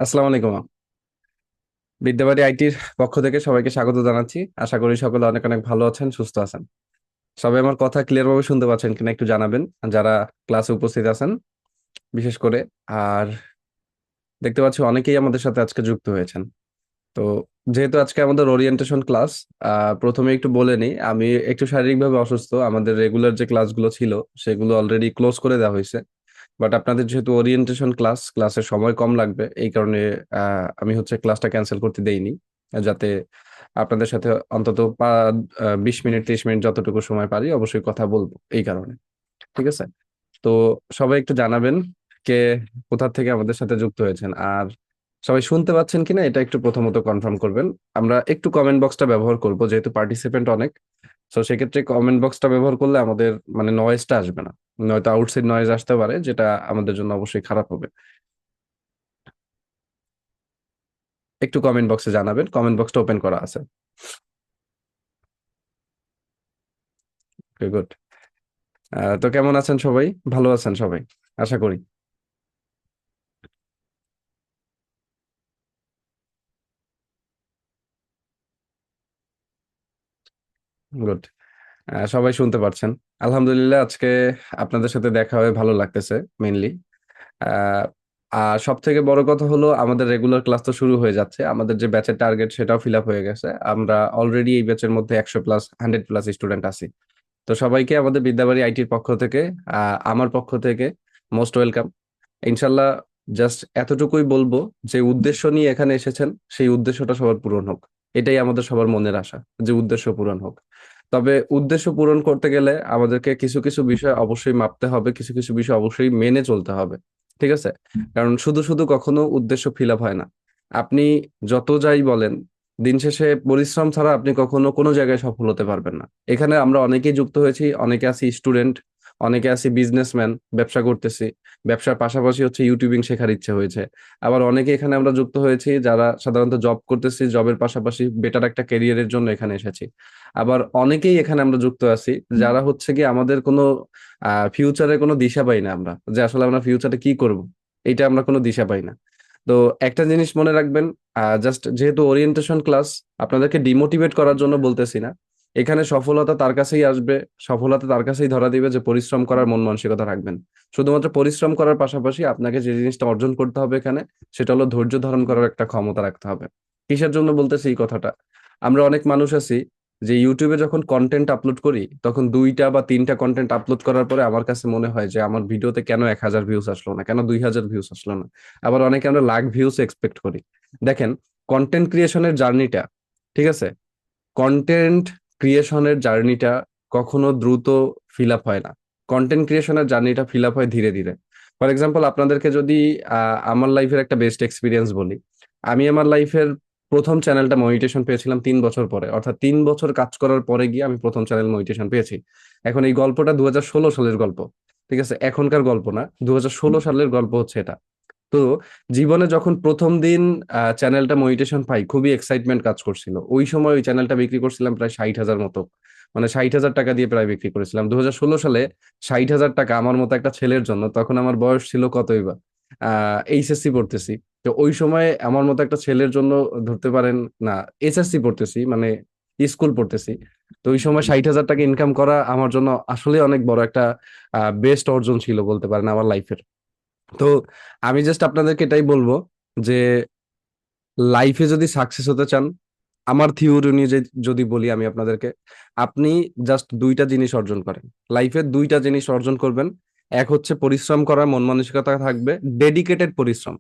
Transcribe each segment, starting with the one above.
আসসালামু আলাইকুম। বিদ্যাবাড়ি আইটির পক্ষ থেকে সবাইকে স্বাগত জানাচ্ছি। আশা করি সকলে অনেক অনেক ভালো আছেন, সুস্থ আছেন। সবাই আমার কথা ক্লিয়ার ভাবে শুনতে পাচ্ছেন কিনা একটু জানাবেন, যারা ক্লাসে উপস্থিত আছেন বিশেষ করে। আর দেখতে পাচ্ছি অনেকেই আমাদের সাথে আজকে যুক্ত হয়েছেন। তো যেহেতু আজকে আমাদের ওরিয়েন্টেশন ক্লাস, প্রথমে একটু বলে নিই, আমি একটু শারীরিকভাবে অসুস্থ। আমাদের রেগুলার যে ক্লাসগুলো ছিল সেগুলো অলরেডি ক্লোজ করে দেওয়া হয়েছে। বাট আপনাদের যেহেতু ওরিয়েন্টেশন ক্লাসের সময় কম লাগবে, এই কারণে আমি হচ্ছে ক্লাসটা ক্যান্সেল করতে দেইনি, যাতে আপনাদের সাথে অন্তত 20 মিনিট 30 মিনিট যতটুকু সময় পারি অবশ্যই কথা বলবো, এই কারণে। ঠিক আছে। তো সবাই একটু জানাবেন কে কোথা থেকে আমাদের সাথে যুক্ত হয়েছেন, আর সবাই শুনতে পাচ্ছেন কিনা এটা একটু প্রথমত কনফার্ম করবেন। আমরা একটু কমেন্ট বক্সটা ব্যবহার করব, যেহেতু পার্টিসিপেন্ট অনেক। তো সেক্ষেত্রে কমেন্ট বক্সটা ব্যবহার করলে আমাদের মানে নয়েজটা আসবে না, নয়তো আউটসাইড নয়েজ আসতে পারে, যেটা আমাদের জন্য অবশ্যই খারাপ হবে। একটু কমেন্ট বক্সে জানাবেন, কমেন্ট বক্সটা ওপেন করা আছে। গুড। তো কেমন আছেন সবাই? ভালো আছেন সবাই আশা করি। গুড। সবাই শুনতে পারছেন। আলহামদুলিল্লাহ, আজকে আপনাদের সাথে দেখা হয়ে ভালো লাগতেছে মেইনলি। আহ আর সব থেকে বড় কথা হলো, আমাদের রেগুলার ক্লাস তো শুরু হয়ে যাচ্ছে। আমাদের যে ব্যাচের টার্গেট সেটাও ফিল আপ হয়ে গেছে। আমরা অলরেডি এই ব্যাচের মধ্যে 100+, 100+ স্টুডেন্ট আছি। তো সবাইকে আমাদের বিদ্যাবাড়ি আইটির পক্ষ থেকে, আমার পক্ষ থেকে মোস্ট ওয়েলকাম। ইনশাল্লাহ, জাস্ট এতটুকুই বলবো যে উদ্দেশ্য নিয়ে এখানে এসেছেন, সেই উদ্দেশ্যটা সবার পূরণ হোক। এটাই আমাদের সবার মনের আশা, যে উদ্দেশ্য পূরণ হোক। তবে উদ্দেশ্য পূরণ করতে গেলে আমাদেরকে কিছু কিছু বিষয় অবশ্যই মাপতে হবে, কিছু কিছু বিষয় অবশ্যই মেনে চলতে হবে। ঠিক আছে। কারণ শুধু শুধু কখনো উদ্দেশ্য ফিল আপ হয় না। আপনি যত যাই বলেন, দিন শেষে পরিশ্রম ছাড়া আপনি কখনো কোনো জায়গায় সফল হতে পারবেন না। এখানে আমরা অনেকেই যুক্ত হয়েছি, অনেকে আছি স্টুডেন্ট, অনেকে আছি বিজনেসম্যান, ব্যবসা করতেছি। ব্যবসার পাশাপাশি হচ্ছে ইউটিউবিং শেখার ইচ্ছে হয়েছে। আবার অনেকে এখানে আমরা যুক্ত হয়েছি যারা সাধারণত জব করতেছি, জবের পাশাপাশি বেটার একটা ক্যারিয়ারের জন্য এখানে এসেছি। আবার অনেকেই এখানে আমরা যুক্ত আছি যারা হচ্ছে কি আমাদের কোনো ফিউচারে কোনো দিশা পাই না, আমরা যে আসলে আমরা ফিউচারে কি করব, এটা আমরা কোনো দিশা পাই না। তো একটা জিনিস মনে রাখবেন, জাস্ট যেহেতু ওরিয়েন্টেশন ক্লাস, আপনাদেরকে ডিমোটিভেট করার জন্য বলতেছি না। এখানে সফলতা তার কাছেই আসবে, সফলতা তার কাছেই ধরা দিবে যে পরিশ্রম করার মন মানসিকতা রাখবেন। শুধুমাত্র পরিশ্রম করার পাশাপাশি আপনাকে যে জিনিসটা অর্জন করতে হবে এখানে, সেটা হলো ধৈর্য ধারণ করার একটা ক্ষমতা রাখতে হবে। কিসের জন্য বলতেছি এই কথাটা? আমরা অনেক মানুষ আছি যে ইউটিউবে যখন কন্টেন্ট আপলোড করি, তখন 2টা বা 3টা কন্টেন্ট আপলোড করার পরে আমার কাছে মনে হয় যে আমার ভিডিওতে কেন 1,000 ভিউজ আসলো না, কেন 2,000 ভিউজ আসলো না। আবার অনেকে আমরা লাখ ভিউজ এক্সপেক্ট করি। দেখেন, কন্টেন্ট ক্রিয়েশনের জার্নিটা, ঠিক আছে, কন্টেন্ট ক্রিয়েশনের জার্নিটা কখনো দ্রুত ফিল আপ হয় না। কন্টেন্ট ক্রিয়েশনের জার্নিটা ফিল আপ হয় ধীরে ধীরে। ফর এক্সাম্পল, আপনাদেরকে যদি আমার লাইফের একটা বেস্ট এক্সপিরিয়েন্স বলি। আমি আমার লাইফের প্রথম চ্যানেলটা মনিটেশন পেয়েছিলাম 3 বছর পরে, অর্থাৎ 3 বছর কাজ করার পরে গিয়ে আমি প্রথম চ্যানেল মনিটেশন পেয়েছি। এখন এই গল্পটা 2016 সালের গল্প। ঠিক আছে, এখনকার গল্প না, 2016 সালের গল্প হচ্ছে এটা। তো জীবনে যখন প্রথম দিন চ্যানেলটা মনিটেশন পাই, খুবই এক্সাইটমেন্ট কাজ করছিল। ওই সময় ওই চ্যানেলটা বিক্রি করছিলাম প্রায় 60,000 মতো, মানে 60,000 টাকা দিয়ে প্রায় বিক্রি করেছিলাম 2016 সালে। 60,000 টাকা আমার মতো একটা ছেলের জন্য, তখন আমার বয়স ছিল কতই বা, এইচএসসি পড়তেছি। তো ওই সময় আমার মতো একটা ছেলের জন্য, ধরতে পারেন, না, এসএসসি পড়তেছি, মানে স্কুল পড়তেছি। তো ওই সময় 60,000 টাকা ইনকাম করা আমার জন্য আসলে অনেক বড় একটা বেস্ট অর্জন ছিল বলতে পারেন আমার লাইফের। তো আমি জাস্ট আপনাদেরকে এটাই বলবো যে লাইফে যদি সাকসেস হতে চান, আমার থিওরি অনুযায়ী যদি বলি আমি আপনাদেরকে, আপনি জাস্ট 2টা জিনিস অর্জন করেন। লাইফে 2টা জিনিস অর্জন করবেন। এক হচ্ছে পরিশ্রম করার মন মানসিকতা থাকবে, ডেডিকেটেড পরিশ্রম।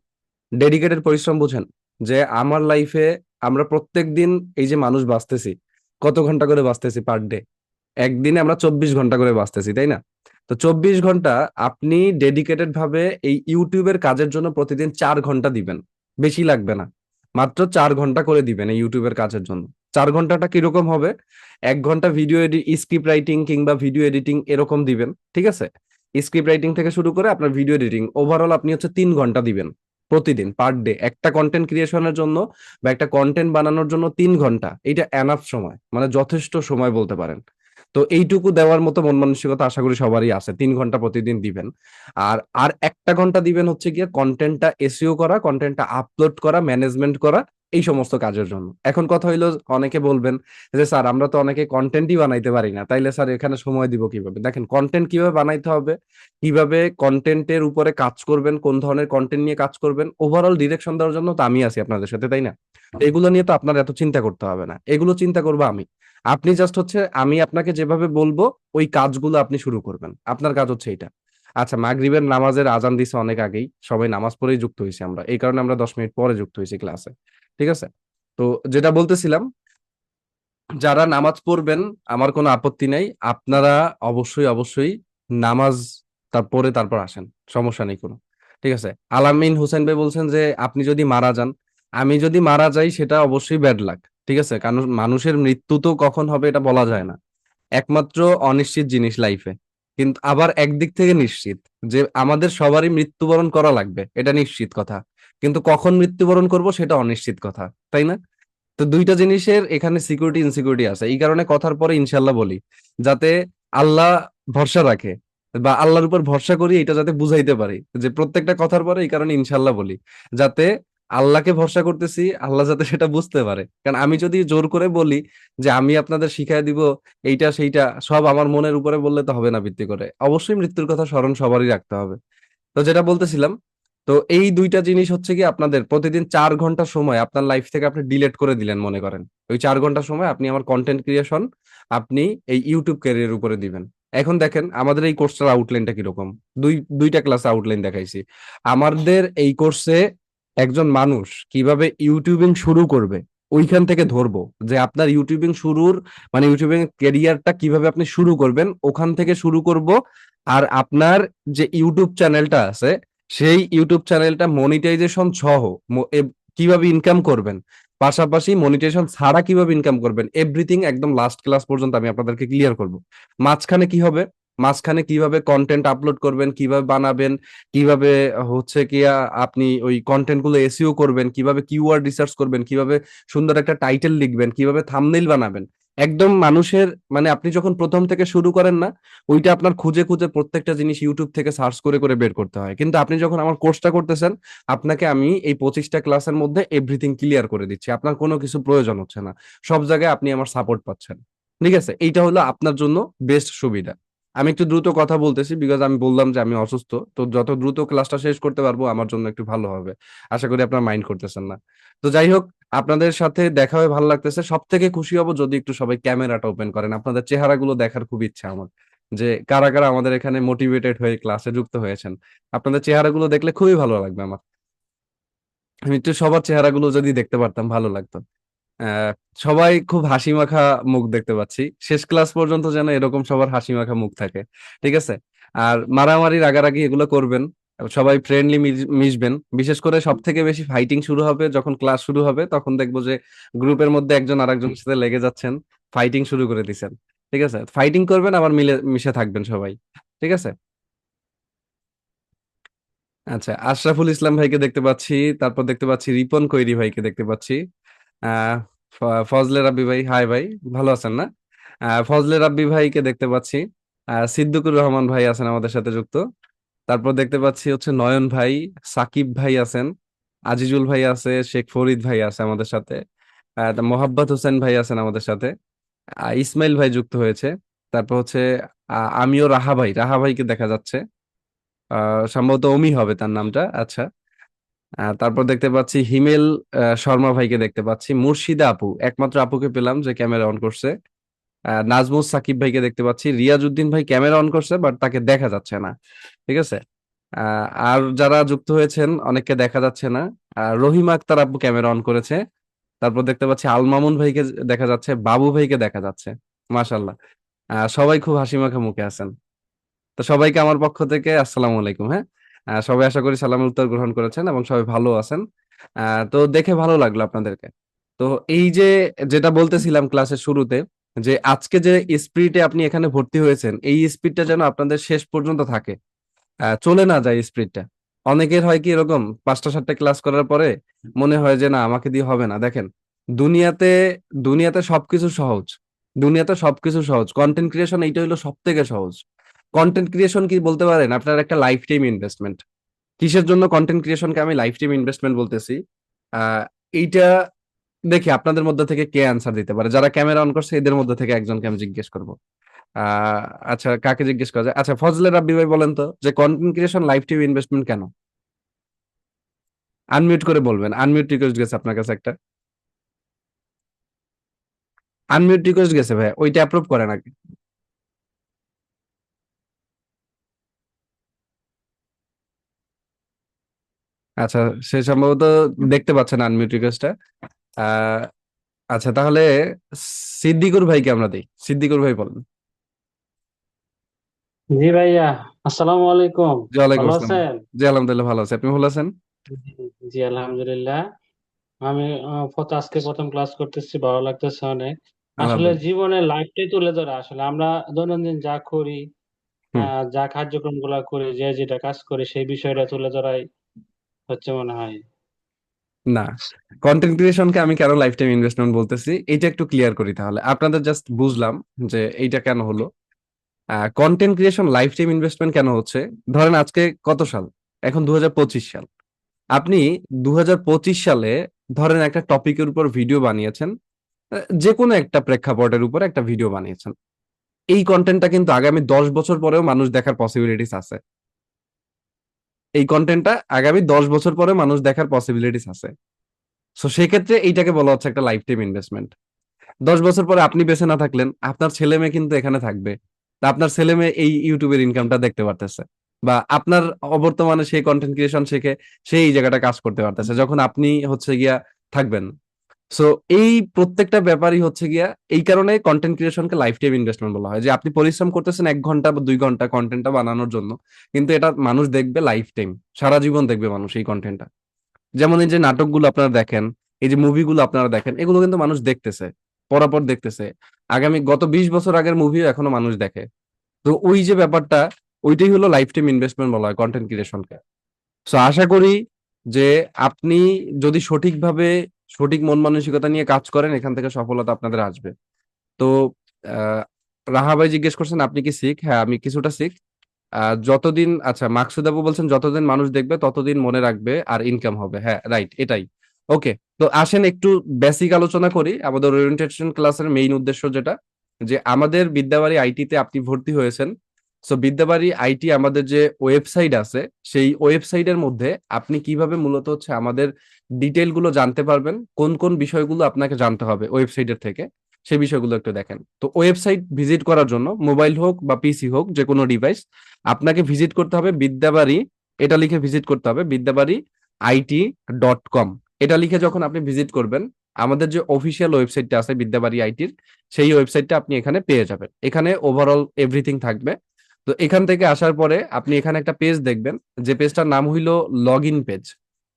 ডেডিকেটেড পরিশ্রম বুঝেন? যে আমার লাইফে আমরা প্রত্যেক দিন, এই যে মানুষ বাঁচতেছি, কত ঘন্টা করে বাঁচতেছি পার ডে? একদিনে আমরা 24 ঘন্টা করে বাঁচতেছি, তাই না? তো 24 ঘন্টা আপনি ডেডিকেটেড ভাবে এই ইউটিউবের কাজের জন্য প্রতিদিন 4 ঘন্টা দিবেন। বেশি লাগবে না, মাত্র 4 ঘন্টা করে দিবেন এই ইউটিউবের কাজের জন্য। 4 ঘন্টাটা কিরকম হবে? 1 ঘন্টা ভিডিও স্ক্রিপ্ট রাইটিং কিংবা ভিডিও এডিটিং এরকম দিবেন, ঠিক আছে? স্ক্রিপ্ট রাইটিং থেকে শুরু করে আপনার ভিডিও এডিটিং ওভারঅল আপনি হচ্ছে 3 ঘন্টা দিবেন প্রতিদিন পার ডে, একটা কন্টেন্ট ক্রিয়েশনের জন্য বা একটা কন্টেন্ট বানানোর জন্য 3 ঘন্টা। এটা এনাফ সময়, মানে যথেষ্ট সময় বলতে পারেন। তো এইটুকু দেওয়ার মতো মন মানসিকতা আশা করি সবারই আছে, 3 ঘন্টা প্রতিদিন দিবেন। আর 1 ঘন্টা দিবেন হচ্ছে গিয়ে কন্টেন্টটা এসইও করা, কন্টেন্টটা আপলোড করা, ম্যানেজমেন্ট করা, এই সমস্ত কাজের জন্য। এখন কথা হইলো, অনেকে বলবেন যে স্যার আমরা তো অনেকে কন্টেন্টই বানাইতে পারি না, তাইলে স্যার এখানে সময় দিব কিভাবে? দেখেন, কন্টেন্ট কিভাবে বানাইতে হবে, কিভাবে কন্টেন্টের উপরে কাজ করবেন, কোন ধরনের কন্টেন্ট নিয়ে কাজ করবেন, ওভারঅল ডিরেকশন দেওয়ার জন্য তো আমি আছি আপনাদের সাথে, তাই না? এগুলো নিয়ে তো আপনার এত চিন্তা করতে হবে না, এগুলো চিন্তা করবো আমি। আপনি জাস্ট হচ্ছে আমি আপনাকে যেভাবে বলবো ওই কাজগুলো আপনি শুরু করবেন, আপনার কাজ হচ্ছে এটা। আচ্ছা, মাগরিবের নামাজের আজান দিছে অনেক আগেই, সবাই নামাজ পড়েই যুক্ত হয়েছে, আমরা এই কারণে আমরা 10 মিনিট পরে যুক্ত হয়েছি ক্লাসে। ঠিক আছে? তো যেটা বলতেছিলাম, যারা নামাজ পড়বেন আমার কোনো আপত্তি নাই, আপনারা অবশ্যই অবশ্যই নামাজ তারপর আসেন, সমস্যা নেই কোনো। ঠিক আছে? আলামিন হোসেন ভাই বলছেন যে আপনি যদি মারা যান, আমি যদি মারা যাই সেটা অবশ্যই ব্যাড লাক। ঠিক আছে? কারণ মানুষের মৃত্যু তো কখন হবে এটা বলা যায় না, একমাত্র অনিশ্চিত জিনিস লাইফে। কিন্তু আবার একদিক থেকে নিশ্চিত, যে আমাদের সবারই মৃত্যুবরণ করা লাগবে, এটা নিশ্চিত কথা। কিন্তু কখন মৃত্যুবরণ করব সেটা অনিশ্চিত কথা, তাই না? তো দুইটা জিনিসের এখানে সিকিউরিটি ইনসিকিউরিটি আছে, এই কারণে কথার পরে ইনশাল্লাহ বলি, যাতে আল্লাহ ভরসা রাখে বা আল্লাহর উপর ভরসা করি, এটা যাতে বুঝাইতে পারি যে প্রত্যেকটা কথার পরে এই কারণে ইনশাল্লাহ বলি, যাতে আল্লাহকে ভরসা করতেছি, আল্লাহ যাতে সেটা বুঝতে পারে। কারণ আমি যদি জোর করে বলি যে আমি আপনাদের শিখাই দিব এইটা সেইটা, সব আমার মনের উপরে বললে তো হবে না, ভিত্তি করে অবশ্যই মৃত্যুর কথা স্মরণ সবারই রাখতে হবে। তো যেটা বলতেছিলাম, তো এই দুইটা জিনিস হচ্ছে কি, আপনাদের প্রতিদিন 4 ঘন্টা সময় আপনার লাইফ থেকে আপনি ডিলেট করে দিলেন মনে করেন, ওই 4 ঘন্টা সময় আপনি আমার কন্টেন্ট ক্রিয়েশন, আপনি এই ইউটিউব ক্যারিয়ার উপরে দিবেন। এখন দেখেন আমাদের এই কোর্সটার আউটলাইনটা কিরকম, দুইটা ক্লাস আউটলাইন দেখাইছি। আমাদের এই কোর্সে একজন মানুষ কিভাবে ইউটিউবিং শুরু করবে ওইখান থেকে ধরবো, যে আপনার ইউটিউবিং শুরুর মানে ইউটিউবিং ক্যারিয়ারটা কিভাবে আপনি শুরু করবেন ওখান থেকে শুরু করব। আর আপনার যে ইউটিউব চ্যানেলটা আছে সেই ইউটিউব চ্যানেলটা মনিটাইজেশন সহ কিভাবে ইনকাম করবেন, পাশাপাশি মনিটাইজেশন ছাড়া কিভাবে ইনকাম করবেন, এভরিথিং একদম লাস্ট ক্লাস পর্যন্ত আমি আপনাদেরকে ক্লিয়ার করব। মাঝখানে কি হবে, মাঝখানে কিভাবে কন্টেন্ট আপলোড করবেন, কিভাবে বানাবেন, কিভাবে হচ্ছে কি আপনি ওই কন্টেন্ট গুলো এসইও করবেন, কিভাবে কিওয়ার্ড রিসার্চ করবেন, কিভাবে সুন্দর একটা টাইটেল লিখবেন, কিভাবে থাম্বনেইল বানাবেন, একদম মানুষের মানে আপনি যখন প্রথম থেকে শুরু করেন না, ওইটা আপনার খুঁজে খুঁজে প্রত্যেকটা জিনিস ইউটিউব থেকে সার্চ করে করে বের করতে হয়। কিন্তু আপনি যখন আমার কোর্সটা করতেছেন, আপনাকে আমি এই 25টা ক্লাসের মধ্যে এভরিথিং ক্লিয়ার করে দিচ্ছি, আপনার কোনো কিছু প্রয়োজন হচ্ছে না, সব জায়গায় আপনি আমার সাপোর্ট পাচ্ছেন। ঠিক আছে? এইটা হলো আপনার জন্য বেস্ট সুবিধা। আমি একটু দ্রুত কথা বলতেছি বিকজ আমি বললাম যে আমি অসুস্থ, তো যত দ্রুত ক্লাসটা শেষ করতে পারবো আমার জন্য একটু ভালো হবে। আশা করি আপনার মাইন্ড করতেছেন না। তো যাই হোক, আপনাদের সাথে দেখা হয়ে ভালো লাগতেছে, সব থেকে খুশি হব যদি একটু সবাই ক্যামেরাটা ওপেন করেন, আপনাদের চেহারাগুলো দেখার খুব ইচ্ছা আমার, যে কারা কারা আমাদের এখানে মোটিভেটেড হয়ে ক্লাসে যুক্ত হয়েছেন। আপনাদের চেহারাগুলো দেখলে খুবই ভালো লাগবে আমার, আমি একটু সবার চেহারাগুলো যদি দেখতে পারতাম ভালো লাগতো। আহ সবাই খুব হাসি মাখা মুখ দেখতে পাচ্ছি, শেষ ক্লাস পর্যন্ত যেন এরকম সবার হাসি মাখা মুখ থাকে। ঠিক আছে? আর মারামারি রাগারাগি এগুলো করবেন, সবাই ফ্রেন্ডলি মিশবেন। বিশেষ করে সব থেকে বেশি ফাইটিং শুরু হবে যখন ক্লাস শুরু হবে, তখন দেখবো যে গ্রুপের মধ্যে একজন আরেকজনের সাথে লেগে যাচ্ছেন, ফাইটিং শুরু করে দিচ্ছেন। ঠিক আছে? ফাইটিং করবেন আবার মিলে মিশে থাকবেন সবাই। ঠিক আছে? আচ্ছা, আশরাফুল ইসলাম ভাইকে দেখতে পাচ্ছি, তারপর দেখতে পাচ্ছি রিপন কৈরি ভাইকে দেখতে পাচ্ছি। আহ ফজলে রাব্বি ভাই, হাই ভাই, ভালো আছেন না? ফজলে রাব্বি ভাইকে দেখতে পাচ্ছি। সিদ্দিকুর রহমান ভাই আছেন আমাদের সাথে যুক্ত। তারপর দেখতে পাচ্ছি হচ্ছে নয়ন ভাই, সাকিব ভাই আছেন, আজিজুল ভাই আছে, শেখ ফরিদ ভাই আছে আমাদের সাথে। মোহাব্বত হোসেন ভাই আছেন আমাদের সাথে। ইসমাইল ভাই যুক্ত হয়েছে। তারপর হচ্ছে আমিও রাহা ভাইকে দেখা যাচ্ছে। সম্ভবত অমি হবে তার নামটা। আচ্ছা। তারপর দেখতে পাচ্ছি হিমেল শর্মা ভাইকে দেখতে পাচ্ছি, মুর্শিদা আপু, একমাত্র আপুকে পেলাম যে ক্যামেরা অন করছে। নাজমুস সাকিব ভাইকে দেখতে পাচ্ছি, রিয়াজউদ্দিন ভাই ক্যামেরা অন করছে বাট তাকে দেখা যাচ্ছে না। ঠিক আছে? আর যারা যুক্ত হয়েছেন অনেককে দেখা যাচ্ছে না। রহিমা আক্তার আপু ক্যামেরা অন করেছে। তারপর দেখতে পাচ্ছি আল মামুন ভাইকে দেখা যাচ্ছে, বাবু ভাইকে দেখা যাচ্ছে। মাশাল্লাহ। সবাই খুব হাসি মাখা মুখে আছেন। তো সবাইকে আমার পক্ষ থেকে আসসালামু আলাইকুম। হ্যাঁ, সবাই আশা করি সালামের উত্তর গ্রহণ করেছেন এবং সবাই ভালো আছেন। তো দেখে ভালো লাগলো আপনাদেরকে। তো এই যে যেটা বলতেছিলাম ক্লাসের শুরুতে, যে আজকে যে স্পিরিটে আপনি এখানে ভর্তি হয়েছেন, এই স্পিরিটটা যেন আপনাদের শেষ পর্যন্ত থাকে, চলে না যায় স্পিরিটটা। অনেকের হয় কি এরকম 5টা 7টা ক্লাস করার পরে মনে হয় যে না আমাকে দিয়ে হবে না। দেখেন, দুনিয়াতে দুনিয়াতে সবকিছু সহজ, দুনিয়াতে সবকিছু সহজ, কন্টেন্ট ক্রিয়েশন এইটা হলো সব থেকে সহজ। কন্টেন্ট ক্রিয়েশন কি বলতে পারেন, আপনার একটা লাইফ টাইম ইনভেস্টমেন্ট। কিসের জন্য কন্টেন্ট ক্রিয়েশনকে আমি লাইফ টাইম ইনভেস্টমেন্ট বলতেছি? আহ এইটা দেখি আপনাদের মধ্যে থেকে কে অ্যান্সার দিতে পারে। যারা ক্যামেরা অন করছে এদের মধ্যে থেকে একজনকে আমি জিজ্ঞেস করবো। আহ আচ্ছা, কাকে জিজ্ঞেস করা যায়? আচ্ছা, ফজলে রাব্বি ভাই বলেন তো, যে content creation life time investment কেন? আনমিউট করে বলবেন। আনমিউট রিকোয়েস্ট গেছে আপনার কাছে একটা। আনমিউট রিকোয়েস্ট গেছে ভাই, ওইটা অ্যাপ্রুভ করে নাকি? আচ্ছা, সে সম্ভবত দেখতে পাচ্ছেন আনমিউট রিকোয়েস্টটা। আহ আচ্ছা, তাহলে সিদ্দিকুর ভাইকে আমরা দিই। সিদ্দিকুর ভাই বলেন। জি ভাইয়া, আসসালামু আলাইকুম। জি, ওয়ালাইকুম ভালো আসসালাম। আছেন? জি আলহামদুলিল্লাহ ভালো আছে, আপনি ভালো আছেন? জি জি, আলহামদুলিল্লাহ। আমি আজকে প্রথম ক্লাস করতেছি, ভালো লাগতেছে অনেক। আসলে আলহামদুলিল্লাহ। জীবনের লাইফটাই তুলে ধরা। আসলে আমরা দৈনন্দিন যা করি, হুম। যা কার্যক্রম গুলা করি, যে যেটা কাজ করি, সেই বিষয়টা তুলে ধরাই হচ্ছে মনে হয়। না, কন্টেন্ট ক্রিয়েশনকে আমি কেন লাইফ টাইম ইনভেস্টমেন্ট বলতেছি এটা একটু ক্লিয়ার করি, তাহলে আপনাদের জাস্ট বুঝলাম যে এইটা কেন হলো। Content creation life time investment কেন হচ্ছে? ধরেন আজকে কত সাল? এখন 2025 সাল। আপনি 2025 সালে ধরেন একটা টপিকের উপর ভিডিও বানিয়েছেন, যে কোনো একটা প্রেক্ষাপটের উপর একটা ভিডিও বানিয়েছেন। এই কন্টেন্টটা কিন্তু আগামী 10 বছর পরেও মানুষ দেখার পসিবিলিটিস আছে। এই কন্টেন্টটা আগামী 10 বছর পরে মানুষ দেখার পসিবিলিটিস আছে। সো সেক্ষেত্রে এইটাকে বলা হচ্ছে একটা লাইফ টাইম ইনভেস্টমেন্ট। 10 বছর পরে আপনি বেঁচে না থাকলেন, আপনার ছেলে মেয়ে কিন্তু এখানে থাকবে। তা আপনার ছেলে মেয়ে এই ইউটিউবের ইনকামটা দেখতে পারতেছে, বা আপনার অবর্তমানে সেই কন্টেন্ট ক্রিয়েশন শিখে সেই এই জায়গাটা কাজ করতে পারতেছে যখন আপনি হচ্ছে গিয়া থাকবেন। সো এই প্রত্যেকটা ব্যাপারই হচ্ছে গিয়া, এই কারণে কন্টেন্ট ক্রিয়েশনকে লাইফ টাইম ইনভেস্টমেন্ট বলা হয়, যে আপনি পরিশ্রম করতেছেন 1 ঘন্টা বা 2 ঘন্টা কন্টেন্টটা বানানোর জন্য, কিন্তু এটা মানুষ দেখবে লাইফ টাইম, সারা জীবন দেখবে মানুষ এই কন্টেন্টটা। যেমন এই যে নাটকগুলো আপনারা দেখেন, এই যে মুভিগুলো আপনারা দেখেন, এগুলো কিন্তু মানুষ দেখতেছে, পরাপর দেখতেছে। আগামী গত 20 বছর আগের মুভিও এখনো মানুষ দেখে। তো ওই যে ব্যাপারটা, ওইটাই হলো লাইফ টাইম ইনভেস্টমেন্ট বলা হয় কন্টেন্ট ক্রিয়েশনকে। সো আশা করি যে আপনি যদি সঠিকভাবে সঠিক মন মানসিকতা নিয়ে কাজ করেন, এখান থেকে সফলতা আপনাদের আসবে। তো আহ রাহা ভাই জিজ্ঞেস করছেন আপনি কি শিখ? হ্যাঁ, আমি কিছুটা শিখ। যতদিন, আচ্ছা, মাকসুদ আবু বলছেন যতদিন মানুষ দেখবে ততদিন মনে রাখবে আর ইনকাম হবে। হ্যাঁ, রাইট, এটাই। ওকে, তো আসেন একটু বেসিক আলোচনা করি আমাদের ওরিয়েন্টেশন ক্লাসের মেইন উদ্দেশ্য যেটা, যে আমাদের বিদ্যাবাড়ি আইটিতে আপনি ভর্তি হয়েছেন। সো বিদ্যাবাড়ি আইটি আমাদের যে ওয়েবসাইট আছে, সেই ওয়েবসাইটের মধ্যে আপনি কিভাবে মূলত হচ্ছে আমাদের ডিটেল গুলো জানতে পারবেন, কোন কোন বিষয়গুলো আপনাকে জানতে হবে ওয়েবসাইটের থেকে, সেই বিষয়গুলো একটু দেখেন। তো ওয়েবসাইট ভিজিট করার জন্য মোবাইল হোক বা পিসি হোক, যে কোনো ডিভাইস, আপনাকে ভিজিট করতে হবে বিদ্যাবাড়ি। এটা লিখে ভিজিট করতে হবে বিদ্যাবাড়ি IT.com। এটা লিখে যখন আপনি ভিজিট করবেন, আমাদের যে অফিসিয়াল ওয়েবসাইটটা আছে বিদ্যাবাড়ি আইটির, সেই ওয়েবসাইটটা আপনি এখানে পেয়ে যাবেন। এখানে ওভারঅল এভরিথিং থাকবে। তো এখান থেকে আসার পরে আপনি এখানে একটা পেজ দেখবেন, যে পেজটার নাম হইলো লগ ইন পেজ।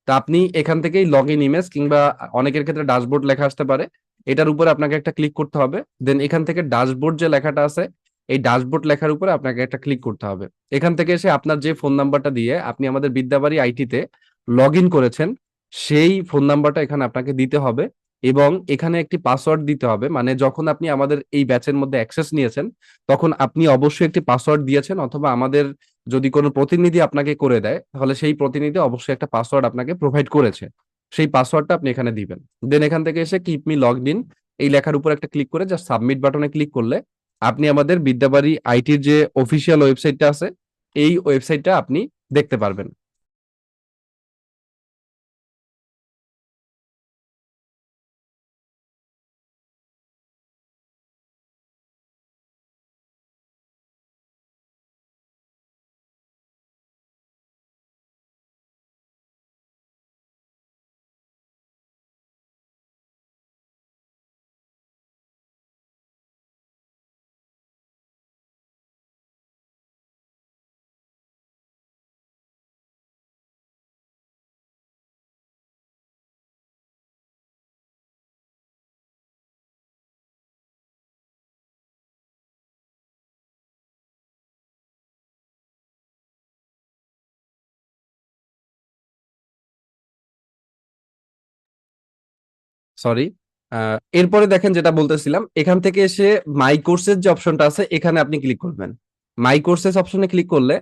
তা আপনি এখান থেকেই লগ ইন ইমেজ, কিংবা অনেকের ক্ষেত্রে ড্যাশবোর্ড লেখা আসতে পারে, এটার উপরে আপনাকে একটা ক্লিক করতে হবে। দেন এখান থেকে ড্যাশবোর্ড যে লেখাটা আছে, এই ড্যাশবোর্ড লেখার উপরে আপনাকে একটা ক্লিক করতে হবে। এখান থেকে এসে আপনার যে ফোন নাম্বারটা দিয়ে আপনি আমাদের বিদ্যাবাড়ি আইটিতে লগ ইন করেছেন, সেই ফোন নাম্বারটা এখানে আপনাকে দিতে হবে। এবং এখানে একটি পাসওয়ার্ড দিতে হবে, মানে যখন আপনি আমাদের এই ব্যাচের মধ্যে অ্যাক্সেস নিয়েছেন, তখন আপনি অবশ্যই একটি পাসওয়ার্ড দিয়েছেন, অথবা আমাদের যদি কোনো প্রতিনিধি আপনাকে করে দেয়, তাহলে সেই প্রতিনিধি অবশ্যই একটা পাসওয়ার্ড আপনাকে প্রোভাইড করেছে। সেই পাসওয়ার্ডটা আপনি এখানে দিবেন। দেন এখান থেকে এসে কিপ মি লগড ইন, এই লেখার উপর একটা ক্লিক করে জাস্ট সাবমিট বাটনে ক্লিক করলে আপনি আমাদের বিদ্যাবাড়ি আইটির যে অফিসিয়াল ওয়েবসাইটটা আছে, এই ওয়েবসাইটটা আপনি দেখতে পারবেন। সরি, এরপরে দেখেন যেটা বলতেছিলাম, এখান থেকে এসে মাই কোর্সের যে অপশনটা আছে এখানে আপনি ক্লিক করবেন। মাই কোর্সেস অপশনে ক্লিক করলে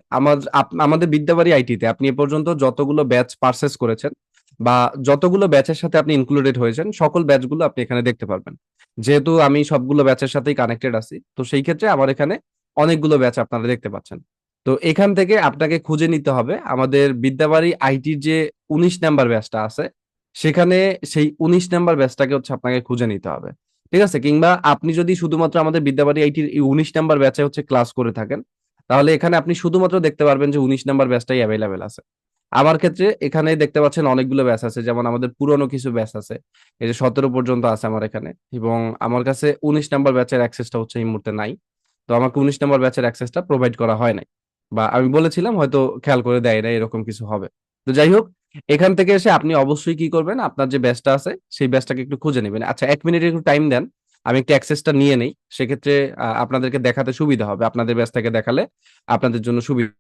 আমাদের বিদ্যাবাড়ি আইটিতে আপনি এ পর্যন্ত যতগুলো ব্যাচ পারচেস করেছেন বা যতগুলো ব্যাচের সাথে আপনি ইনক্লুডেড হয়েছেন সকল ব্যাচগুলো আপনি এখানে দেখতে পারবেন। যেহেতু আমি সবগুলো ব্যাচের সাথেই কানেক্টেড আছি, তো সেই ক্ষেত্রে আমার এখানে অনেকগুলো ব্যাচ আপনারা দেখতে পাচ্ছেন। তো এখান থেকে আপনাকে খুঁজে নিতে হবে আমাদের বিদ্যাবাড়ি আইটির যে 19 নাম্বার ব্যাচটা আছে, সেখানে সেই 19 নাম্বার ব্যাচটাকে হচ্ছে আপনাকে খুঁজে নিতে হবে। ঠিক আছে? কিংবা আপনি যদি শুধুমাত্র আমাদের বিদ্যাবাড়ি আইটির এই 19 নাম্বার ব্যাচে হচ্ছে ক্লাস করে থাকেন, তাহলে এখানে আপনি শুধুমাত্র দেখতে পারবেন যে 19 নাম্বার ব্যাচটাই অ্যাভেলেবেল আছে। আমার ক্ষেত্রে এখানে দেখতে পাচ্ছেন অনেকগুলো ব্যাচ আছে, যেমন আমাদের পুরনো কিছু ব্যাচ আছে, এই যে 17 পর্যন্ত আছে আমার এখানে, এবং আমার কাছে 19 নাম্বার ব্যাচের অ্যাক্সেসটা হচ্ছে এই মুহূর্তে নাই। তো আমাকে 19 নাম্বার ব্যাচের অ্যাক্সেসটা প্রোভাইড করা হয় নাই, বা আমি বলেছিলাম হয়তো খেয়াল করে দেয় না, এরকম কিছু হবে। তো যাই হোক, এখান থেকে এসে আপনি অবশ্যই কি করবেন, আপনার যে ব্যাচটা আছে সেই ব্যাচটাকে একটু খুঁজে নেবেন। আচ্ছা, 1 মিনিট একটু টাইম দেন, আমি একটু অ্যাক্সেসটা নিয়ে নেই, সেক্ষেত্রে আপনাদেরকে দেখাতে সুবিধা হবে, আপনাদের ব্যাচটাকে দেখালে আপনাদের জন্য সুবিধা।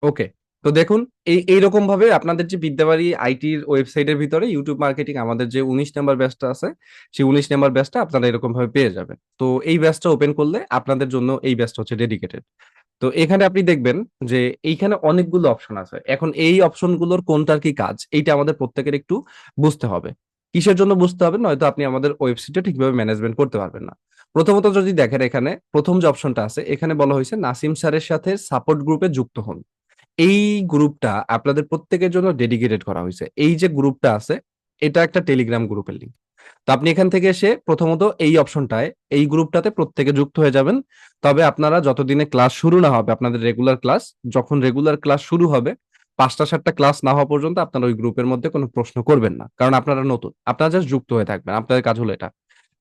ওকে, তো দেখুন, এইরকম ভাবে আপনাদের যে বিদ্যাবাড়ি আইটির ওয়েবসাইটের ভিতরে ইউটিউব মার্কেটিং আমাদের যে 19 নাম্বার ব্যাচটা আছে, সেই 19 নাম্বার ব্যাচটা আপনারা এরকম ভাবে পেয়ে যাবেন। তো এই ব্যাচটা ওপেন করলে আপনাদের জন্য এই ব্যাচটা হচ্ছে ডেডিকেটেড। তো এখানে আপনি দেখবেন যে এইখানে অনেকগুলো অপশন আছে। এখন এই অপশনগুলোর কোনটার কি কাজ, এইটা আমাদের প্রত্যেকের একটু বুঝতে হবে। কিসের জন্য বুঝতে হবে, নয়তো আপনি আমাদের ওয়েবসাইটে ঠিকভাবে ম্যানেজমেন্ট করতে পারবেন না। প্রথমত যদি দেখেন, এখানে প্রথম যে অপশনটা আছে এখানে বলা হয়েছে নাসিম স্যারের সাথে সাপোর্ট গ্রুপে যুক্ত হন। এই গ্রুপটা আপনাদের প্রত্যেকের জন্য ডেডিকেটেড করা হয়েছে। এই যে গ্রুপটা আছে, এটা একটা টেলিগ্রাম গ্রুপের লিঙ্ক। তো আপনি এখান থেকে এসে প্রথমত এই অপশনটায়, এই গ্রুপটাতে প্রত্যেকে যুক্ত হয়ে যাবেন। তবে আপনারা যতদিনে ক্লাস শুরু না হবে, আপনাদের রেগুলার ক্লাস, যখন রেগুলার ক্লাস শুরু হবে 5টা 7টা ক্লাস না হওয়া পর্যন্ত আপনারা ওই গ্রুপের মধ্যে কোনো প্রশ্ন করবেন না, কারণ আপনারা নতুন, আপনারা জাস্ট যুক্ত হয়ে থাকবেন, আপনাদের কাজ হলো এটা।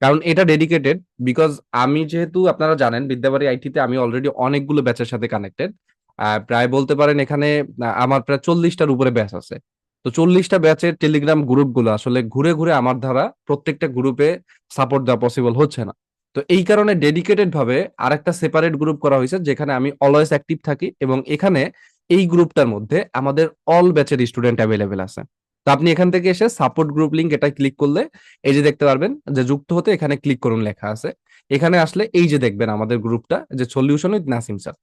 কারণ এটা ডেডিকেটেড, বিকজ আমি যেহেতু আপনারা জানেন বিদ্যাবাড়ি আইটিতে আমি অলরেডি অনেকগুলো ব্যাচের সাথে কানেক্টেড। প্রায় বলতে পারেন এখানে আমার প্রায় 40টার উপরে ব্যাচ আছে। তো 40টা ব্যাচের টেলিগ্রাম গ্রুপগুলো আসলে ঘুরে ঘুরে আমার দ্বারা প্রত্যেকটা গ্রুপে সাপোর্ট দেওয়া পসিবল হচ্ছে না। তো এই কারণে ডেডিকেটেড ভাবে আরেকটা সেপারেট গ্রুপ করা হয়েছে, যেখানে আমি অলওয়েজ অ্যাক্টিভ থাকি, এবং এখানে এই গ্রুপটার মধ্যে আমাদের অল ব্যাচের স্টুডেন্ট অ্যাভেলেবেল আছে। তো আপনি এখান থেকে এসে সাপোর্ট গ্রুপ লিংক এটা ক্লিক করলে এই যে দেখতে পারবেন যে যুক্ত হতে, এখানে ক্লিক করুন লেখা আছে। এখানে আসলে এই যে দেখবেন আমাদের গ্রুপটা, যে সলিউশন উইথ নাসিম স্যার।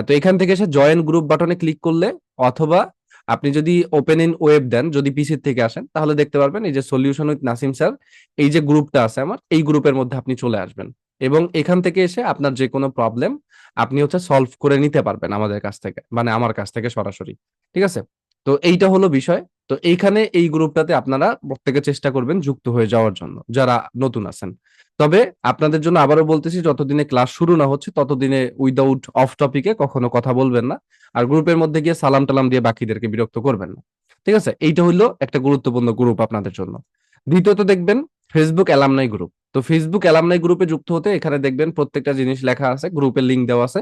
তো এখান থেকে এসে জয়েন গ্রুপ বাটনে ক্লিক করলে, অথবা আপনি যদি ওপেন ইন ওয়েব দেন, যদি পিসির থেকে আসেন, তাহলে দেখতে পারবেন এই যে সলিউশন উইথ নাসিম স্যার, এই যে গ্রুপটা আছে আমার, এই গ্রুপের মধ্যে আপনি চলে আসবেন। এবং এখান থেকে এসে আপনার যে কোনো প্রবলেম আপনি হচ্ছে সলভ করে নিতে পারবেন আমাদের কাছ থেকে, মানে আমার কাছ থেকে সরাসরি। ঠিক আছে? তো এইটা হলো বিষয়। তো এইখানে এই গ্রুপটাতে আপনারা প্রত্যেকে চেষ্টা করবেন যুক্ত হয়ে যাওয়ার জন্য, যারা নতুন আছেন। তবে আপনাদের জন্য আবারও বলতেছি, যতদিনে ক্লাস শুরু না হচ্ছে ততদিনে উইদাউট অফ টপিকে কখনো কথা বলবেন না। আর গ্রুপের মধ্যে গিয়ে সালাম টালাম দিয়ে বাকিদেরকে বিরক্ত করবেন না। ঠিক আছে? এইটা হইলো একটা গুরুত্বপূর্ণ গ্রুপ আপনাদের জন্য। দ্বিতীয়ত দেখবেন ফেসবুক অ্যালামনাই গ্রুপ। তো ফেসবুক অ্যালামনাই গ্রুপে যুক্ত হতে এখানে দেখবেন প্রত্যেকটা জিনিস লেখা আছে, গ্রুপের লিংক দেওয়া আছে।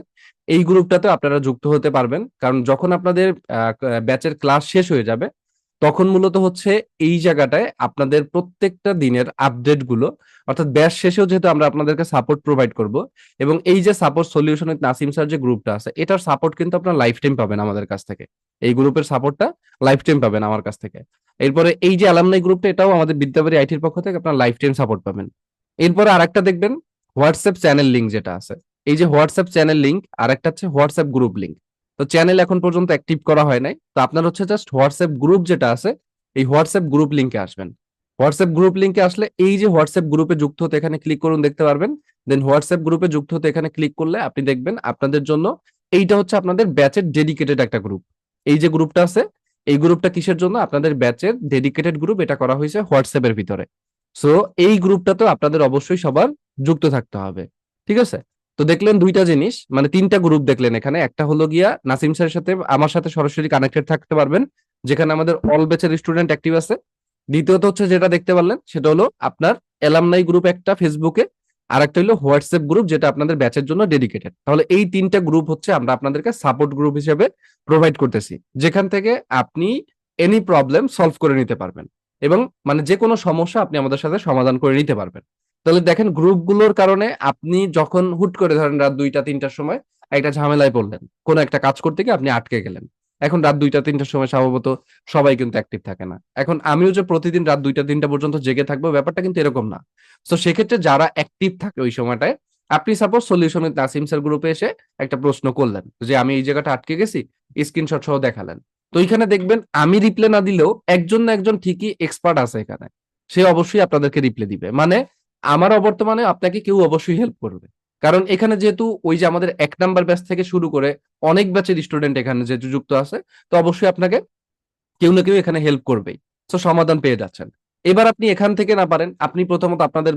এই গ্রুপটাতে আপনারা যুক্ত হতে পারবেন, কারণ যখন আপনাদের ব্যাচের ক্লাস শেষ হয়ে যাবে তখন মূলত হচ্ছে এই জায়গাটায় আপনাদের প্রত্যেকটা দিনের আপডেট গুলো, অর্থাৎ ব্যাচ শেষেও যেহেতু আমরা আপনাদেরকে সাপোর্ট প্রোভাইড করব, এবং এই যে support solution with Nasim sir যে গ্রুপটা আছে, এটার সাপোর্ট কিন্তু আপনার লাইফ টাইম পাবেন আমাদের কাছ থেকে। এই গ্রুপের সাপোর্টটা লাইফ টাইম পাবেন আমার কাছ থেকে। এরপরে এই যে অ্যালামনাই গ্রুপটা, এটাও আমাদের বিদ্যাবাড়ি আইটির পক্ষ থেকে আপনার লাইফ টাইম সাপোর্ট পাবেন। এরপরে আরেকটা দেখবেন হোয়াটসঅ্যাপ চ্যানেল লিঙ্ক যেটা আছে, এই যে হোয়াটসঅ্যাপ চ্যানেল লিঙ্ক, আর একটা হচ্ছে হোয়াটসঅ্যাপ গ্রুপ লিঙ্ক। তো চ্যানেল এখন পর্যন্ত অ্যাক্টিভ করা হয় নাই, তো আপনার হচ্ছে জাস্ট হোয়াটসঅ্যাপ গ্রুপ যেটা আছে, এই হোয়াটসঅ্যাপ গ্রুপ লিঙ্কে আসবেন। হোয়াটসঅ্যাপ গ্রুপ লিঙ্কে আসলে এই যে হোয়াটসঅ্যাপ গ্রুপে যুক্ত হতে এখানে ক্লিক করুন, দেখতে পারবেন। দেন হোয়াটসঅ্যাপ গ্রুপে যুক্ত হতে এখানে ক্লিক করলে আপনি দেখবেন আপনাদের জন্য এইটা হচ্ছে আপনাদের ব্যাচের ডেডিকেটেড একটা গ্রুপ। এই যে গ্রুপটা আছে, এই গ্রুপটা কিসের জন্য? আপনাদের ব্যাচের ডেডিকেটেড গ্রুপ, এটা করা হয়েছে হোয়াটসঅ্যাপের ভিতরে। সো এই গ্রুপটাতেও আপনাদের অবশ্যই সবার যুক্ত থাকতে হবে, ঠিক আছে? তো দেখলেন দুইটা জিনিস, মানে তিনটা গ্রুপ দেখলেন এখানে। একটা হলো গিয়া নাসিম স্যারের সাথে আমার সাথে সরাসরি কানেক্টেড থাকতে পারবেন, যেখানে আমাদের অল ব্যাচের স্টুডেন্ট অ্যাক্টিভ আছে। দ্বিতীয়ত হচ্ছে যেটা দেখতে পারলেন সেটা হলো আপনার অ্যালামনাই গ্রুপ একটা ফেসবুকে, আর একটা হলো হোয়াটসঅ্যাপ গ্রুপ যেটা আপনাদের ব্যাচের জন্য ডেডিকেটেড। তাহলে এই তিনটা গ্রুপ হচ্ছে আমরা আপনাদেরকে সাপোর্ট গ্রুপ হিসেবে প্রোভাইড করতেছি, যেখান থেকে আপনি এনি প্রবলেম সলভ করে নিতে পারবেন, এবং মানে যে কোনো সমস্যা আপনি আমাদের সাথে সমাধান করে নিতে পারবেন। তাহলে দেখেন গ্রুপগুলোর কারণে আপনি যখন হুট করে ধরেন রাত 2টা 3টার সময় একটা ঝামেলায় পড়লেন, কোনো একটা কাজ করতে গিয়ে আপনি আটকে গেলেন। এখন রাত 2টা 3টার সময় স্বভাবত সবাই কিন্তু অ্যাক্টিভ থাকে না। এখন আমিও যে প্রতিদিন রাত 2টা 3টা পর্যন্ত জেগে থাকবো, ব্যাপারটা কিন্তু এরকম না। তো সেক্ষেত্রে যারা অ্যাক্টিভ থাকে ওই সময়টায়, আপনি suppose solution with Nasim sir গ্রুপে এসে একটা প্রশ্ন করলেন যে আমি এই জায়গাটা আটকে গেছি, স্ক্রিনশট সহ দেখালেন। তো এখানে দেখবেন আমি রিপ্লে না দিলেও একজন না একজন ঠিকই এক্সপার্ট আছে এখানে, সে অবশ্যই আপনাদেরকে রিপ্লে দিবে। মানে আমার অবর্তমানে আপনাকে কেউ অবশ্যই হেল্প করবে, কারণ এখানে যেহেতু ওই যে আমাদের 1 নাম্বার ব্যাচ থেকে শুরু করে অনেক ব্যাচের স্টুডেন্ট এখানে যেহেতু যুক্ত আছে, তো অবশ্যই আপনাকে কেউ না কেউ এখানে হেল্প করবেই। তো সমাধান পেয়ে যাচ্ছেন। এবার আপনি এখান থেকে না পারেন, আপনি প্রথমত আপনাদের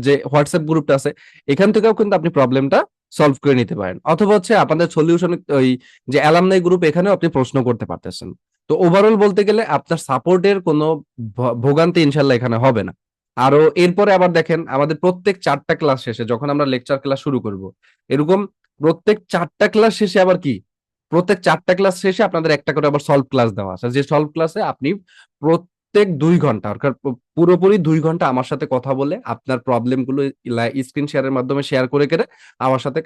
যে হোয়াটসঅ্যাপ গ্রুপটা আছে এখান থেকেও কিন্তু আপনি প্রবলেমটা সলভ করে নিতে পারেন, অথবা হচ্ছে আপনাদের সলিউশন ওই যে অ্যালামনাই গ্রুপ এখানেও আপনি প্রশ্ন করতে পারতেছেন। তো ওভারঅল বলতে গেলে আপনার সাপোর্টের কোনো ভোগান্তি ইনশাল্লাহ এখানে হবে না। আরো এরপরে আবার দেখেন আমাদের প্রত্যেক 4টা ক্লাস শেষে যখন আমরা লেকচার ক্লাস শুরু করব, এরকম প্রত্যেক 4টা ক্লাস শেষে আবার কি, প্রত্যেক 4টা ক্লাস শেষে আপনাদের একটা করে আবার সলভ ক্লাস দেওয়া আছে, যে সলভ ক্লাসে আপনি প্রত্যেক 2 ঘন্টা, অর্থাৎ পুরোপুরি 2 ঘন্টা আমার সাথে কথা বলে আপনার প্রবলেম গুলো স্ক্রিন শেয়ারের মাধ্যমে শেয়ার করে করে আমার সাথে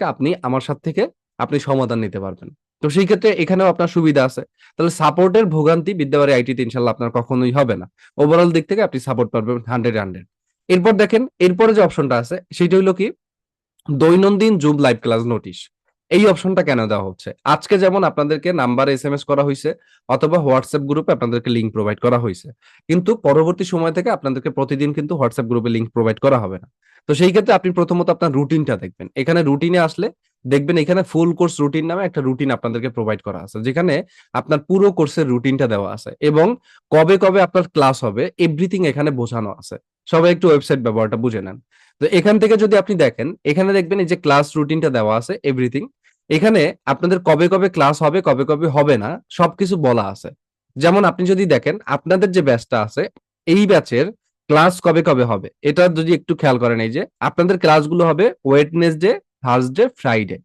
আমার সাথে থেকে আপনি সমাধান নিতে পারবেন। তো সেই ক্ষেত্রে এখানেও আপনার সুবিধা আছে। তাহলে সাপোর্টের ভোগান্তি বিদ্যাবাড়ি আইটিতে ইনশাল্লাহ আপনার কখনোই হবে না। ওভারঅল দিক থেকে আপনি সাপোর্ট পাবেন 100-100। এরপর দেখেন এরপরে যে অপশনটা আছে সেটা হলো কি, দৈনন্দিন জুম লাইভ ক্লাস নোটিশ। এই অপশনটা কেন দেওয়া হচ্ছে? আজকে যেমন আপনাদেরকে নাম্বারে এসএমএস করা হয়েছে অথবা হোয়াটসঅ্যাপ গ্রুপে আপনাদেরকে লিঙ্ক প্রোভাইড করা হয়েছে, কিন্তু পরবর্তী সময় থেকে আপনাদেরকে প্রতিদিন কিন্তু হোয়াটসঅ্যাপ গ্রুপে লিঙ্ক প্রোভাইড করা হবে না। তো সেই ক্ষেত্রে আপনি প্রথমত আপনার রুটিনটা দেখবেন, এখানে রুটিনে আসলে দেখবেন এখানে ফুল কোর্স রুটিন নামে একটা রুটিন আপনাদেরকে প্রোভাইড করা আছে, যেখানে আপনার পুরো কোর্সের রুটিনটা দেওয়া আছে এবং কবে কবে আপনার ক্লাস হবে এভরিথিং এখানে বোঝানো আছে। সবাই একটু ওয়েবসাইট ব্যবহারটা বুঝে নেন। তো এখান থেকে যদি আপনি দেখেন, এখানে দেখবেন এই যে ক্লাস রুটিনটা দেওয়া আছে এভরিথিং, এখানে আপনাদের কবে কবে ক্লাস হবে কবে কবে হবে না সবকিছু বলা আছে। যেমন আপনি যদি দেখেন আপনাদের যে ব্যাচটা আছে, এই ব্যাচের ক্লাস কবে কবে হবে এটা যদি একটু খেয়াল করেন, এই যে আপনাদের ক্লাসগুলো হবে Wednesday, Thursday, Friday.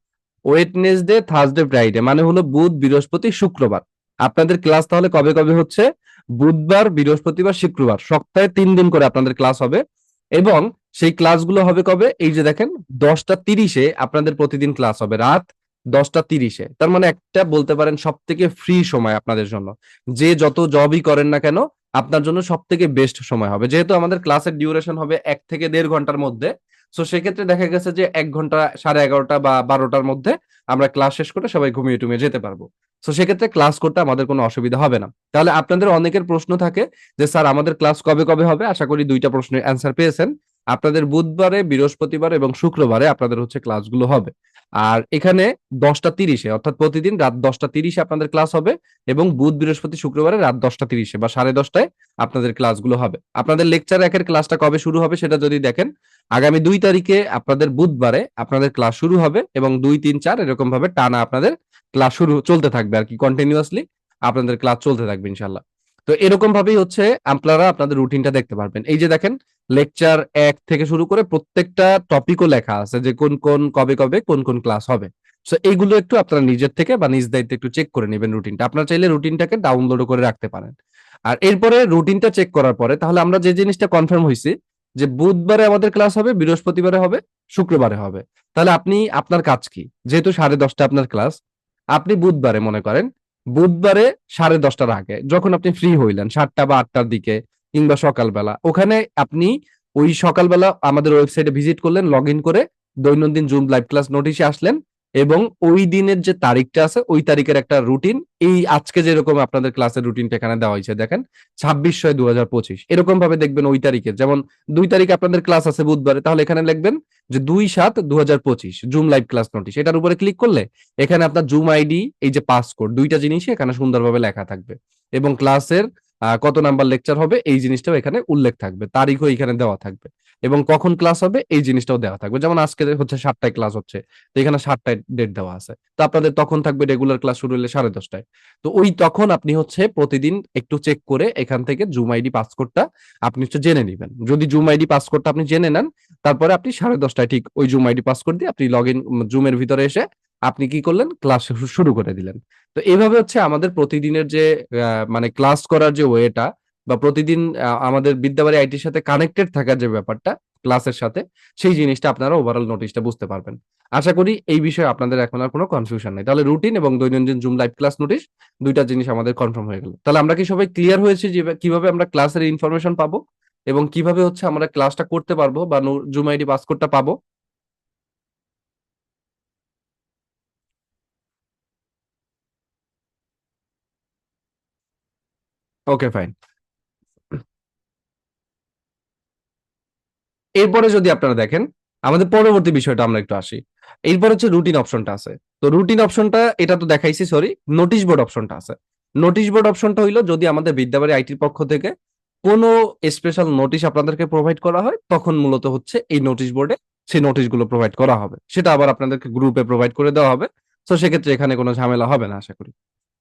Wednesday, Thursday, Friday মানে হলো বুধ, বৃহস্পতি, শুক্রবার। আপনাদের ক্লাস তাহলে কবে কবে হচ্ছে? বুধবার, বৃহস্পতিবার, শুক্রবার, সপ্তাহে 3 দিন করে আপনাদের ক্লাস হবে। এবং সেই ক্লাসগুলো হবে কবে? এই যে দেখেন 10টা 30-এ আপনাদের প্রতিদিন ক্লাস হবে, রাত 10টা 30-এ। তার মানে একটা বলতে পারেন সব থেকে ফ্রি সময় আপনাদের জন্য। যে যত জবই করেন না কেন আপনার জন্য সব থেকে বেস্ট সময় হবে, যেহেতু আমাদের ক্লাসের ডিউরেশন হবে 1 থেকে 1.5 ঘন্টার মধ্যে। তো সেক্ষেত্রে দেখা গেছে যে 1 ঘন্টা 11:30 বা 12টার মধ্যে আমরা ক্লাস শেষ করে সবাই ঘুমিয়ে টুমিয়ে যেতে পারবো। তো সেক্ষেত্রে ক্লাস করতে আমাদের কোনো অসুবিধা হবে না। তাহলে আপনাদের অনেকের প্রশ্ন থাকে যে স্যার আমাদের ক্লাস কবে কবে হবে? আশা করি 2টা প্রশ্নের অ্যান্সার পেয়েছেন। আপনাদের বুধবারে, বৃহস্পতিবারে এবং শুক্রবারে আপনাদের হচ্ছে ক্লাসগুলো হবে। আর এখানে 10টা 30-এ অর্থাৎ প্রতিদিন রাত 10টা 30-এ আপনাদের ক্লাস হবে, এবং বুধ, বৃহস্পতি, শুক্রবারে রাত 10টা 30-এ বা 10:30টায় আপনাদের ক্লাসগুলো হবে। আপনাদের লেকচার 1-এর ক্লাসটা কবে শুরু হবে সেটা যদি দেখেন, আগামী 2 তারিখে আপনাদের বুধবারে আপনাদের ক্লাস শুরু হবে, এবং 2 3 4 এরকম ভাবে টানা আপনাদের ক্লাস শুরু চলতে থাকবে আর কি, কন্টিনিউয়াসলি আপনাদের ক্লাস চলতে থাকবে ইনশাল্লাহ। তো এরকম ভাবেই হচ্ছে আপনারা আপনাদের রুটিনটা দেখতে পারবেন। এই যে দেখেন লেকচার 1 থেকে শুরু করে প্রত্যেকটা টপিকও লেখা আছে যে কোন কোন কবে কবে কোন কোন ক্লাস হবে। সো এইগুলো একটু আপনারা নিজের থেকে বা নিজ দায়িত্বে একটু চেক করে নেবেন রুটিনটা। আপনারা চাইলে রুটিনটাকে ডাউনলোড করে রাখতে পারেন। আর এরপরে রুটিনটা চেক করার পরে তাহলে আমরা যে জিনিসটা কনফার্ম হয়েছি যে বুধবারে আমাদের ক্লাস হবে, বৃহস্পতিবারে হবে, শুক্রবারে হবে। তাহলে আপনি আপনার কাজ কি, যেহেতু 10:30 আপনার ক্লাস, আপনি বুধবারে মনে করেন, বুধবারে 10:30টার আগে যখন আপনি ফ্রি হইলেন 7টা বা 8টার দিকে কিংবা সকালবেলা, ওখানে আপনি ওই সকালবেলা আমাদের ওয়েবসাইটে ভিজিট করলেন, লগ ইন করে দৈনন্দিন জুম লাইভ ক্লাস নোটিশে আসলেন এবং ওই দিনের যে তারিখটা আছে ওই তারিখের একটা রুটিন, এই আজকে যেরকম আপনাদের ক্লাসের রুটিনটা এখানে দেওয়া হয়েছে দেখেন, 26/6/2025 এরকম ভাবে দেখবেন ওই তারিখে, যেমন 2 তারিখ আপনাদের ক্লাস আছে বুধবারে, তাহলে এখানে লিখবেন যে 2/7/2025 জুম লাইভ ক্লাস নোটিশ, এটার উপরে ক্লিক করলে এখানে আপনার জুম আইডি, এই যে পাসকোড, দুইটা জিনিসই এখানে সুন্দরভাবে লেখা থাকবে এবং ক্লাসের কত নাম্বার লেকচার হবে এই জিনিসটাও এখানে উল্লেখ থাকবে, তারিখও এখানে দেওয়া থাকবে এবং কখন ক্লাস হবে এই জিনিসটাও দেওয়া থাকবে। যেমন আজকে হচ্ছে 7টায় ক্লাস হচ্ছে, তো এখানে 7টায় ডেট দেওয়া আছে, তো আপনাদের তখন থাকবে রেগুলার ক্লাস শুরু হলে 10:30টায়। তো ওই তখন আপনি হচ্ছে প্রতিদিন একটু চেক করে এখান থেকে জুম আইডি পাসকোডটা আপনি হচ্ছে জেনে নেবেন। যদি জুম আইডি পাসকোডটা আপনি জেনে নেন, তারপরে আপনি 10:30টায় ঠিক ওই জুম আইডি পাসকোড দিয়ে আপনি লগ ইন জুমের ভিতরে এসে আপনি কি করলেন, ক্লাস শুরু করে দিলেন। তো এইভাবে হচ্ছে আমাদের প্রতিদিনের যে মানে ক্লাস করার যে ওয়েটা বা প্রতিদিন আমাদের বিদ্যাবাড়ি আইটির সাথে কানেক্টেড থাকার যে ব্যাপারটা ক্লাসের সাথে, সেই জিনিসটা আপনারা ওভারঅল নোটিশটা বুঝতে পারবেন। আশা করি এই বিষয়ে আপনাদের এখন আর কোনো কনফিউশন নেই। তাহলে রুটিন এবং দৈনন্দিন জুম লাইভ ক্লাস নোটিশ, দুইটা জিনিস আমাদের কনফার্ম হয়ে গেল। তাহলে আমরা কি সবাই ক্লিয়ার হয়েছি যে কিভাবে আমরা ক্লাসের ইনফরমেশন পাবো এবং কিভাবে হচ্ছে আমরা ক্লাসটা করতে পারবো বা জুম আইডি পাসকোডটা পাবো? ওকে, ফাইন। এরপরে যদি আপনারা দেখেন, আমাদের পরবর্তী বিষয়টা আমরা একটু আসি। এরপর হচ্ছে রুটিন অপশনটা আছে। তো রুটিন অপশনটা এটা তো দেখাইছি, সরি, নোটিশ বোর্ড অপশনটা আছে। নোটিশ বোর্ড অপশনটা হইলো যদি আমাদের বিদ্যাবাড়ি আইটির পক্ষ থেকে কোনো স্পেশাল নোটিশ আপনাদেরকে প্রোভাইড করা হয়, তখন মূলত হচ্ছে এই নোটিশ বোর্ডে সেই নোটিশগুলো প্রোভাইড করা হবে, সেটা আবার আপনাদেরকে গ্রুপে প্রোভাইড করে দেওয়া হবে। তো সেক্ষেত্রে এখানে কোনো ঝামেলা হবে না আশা করি।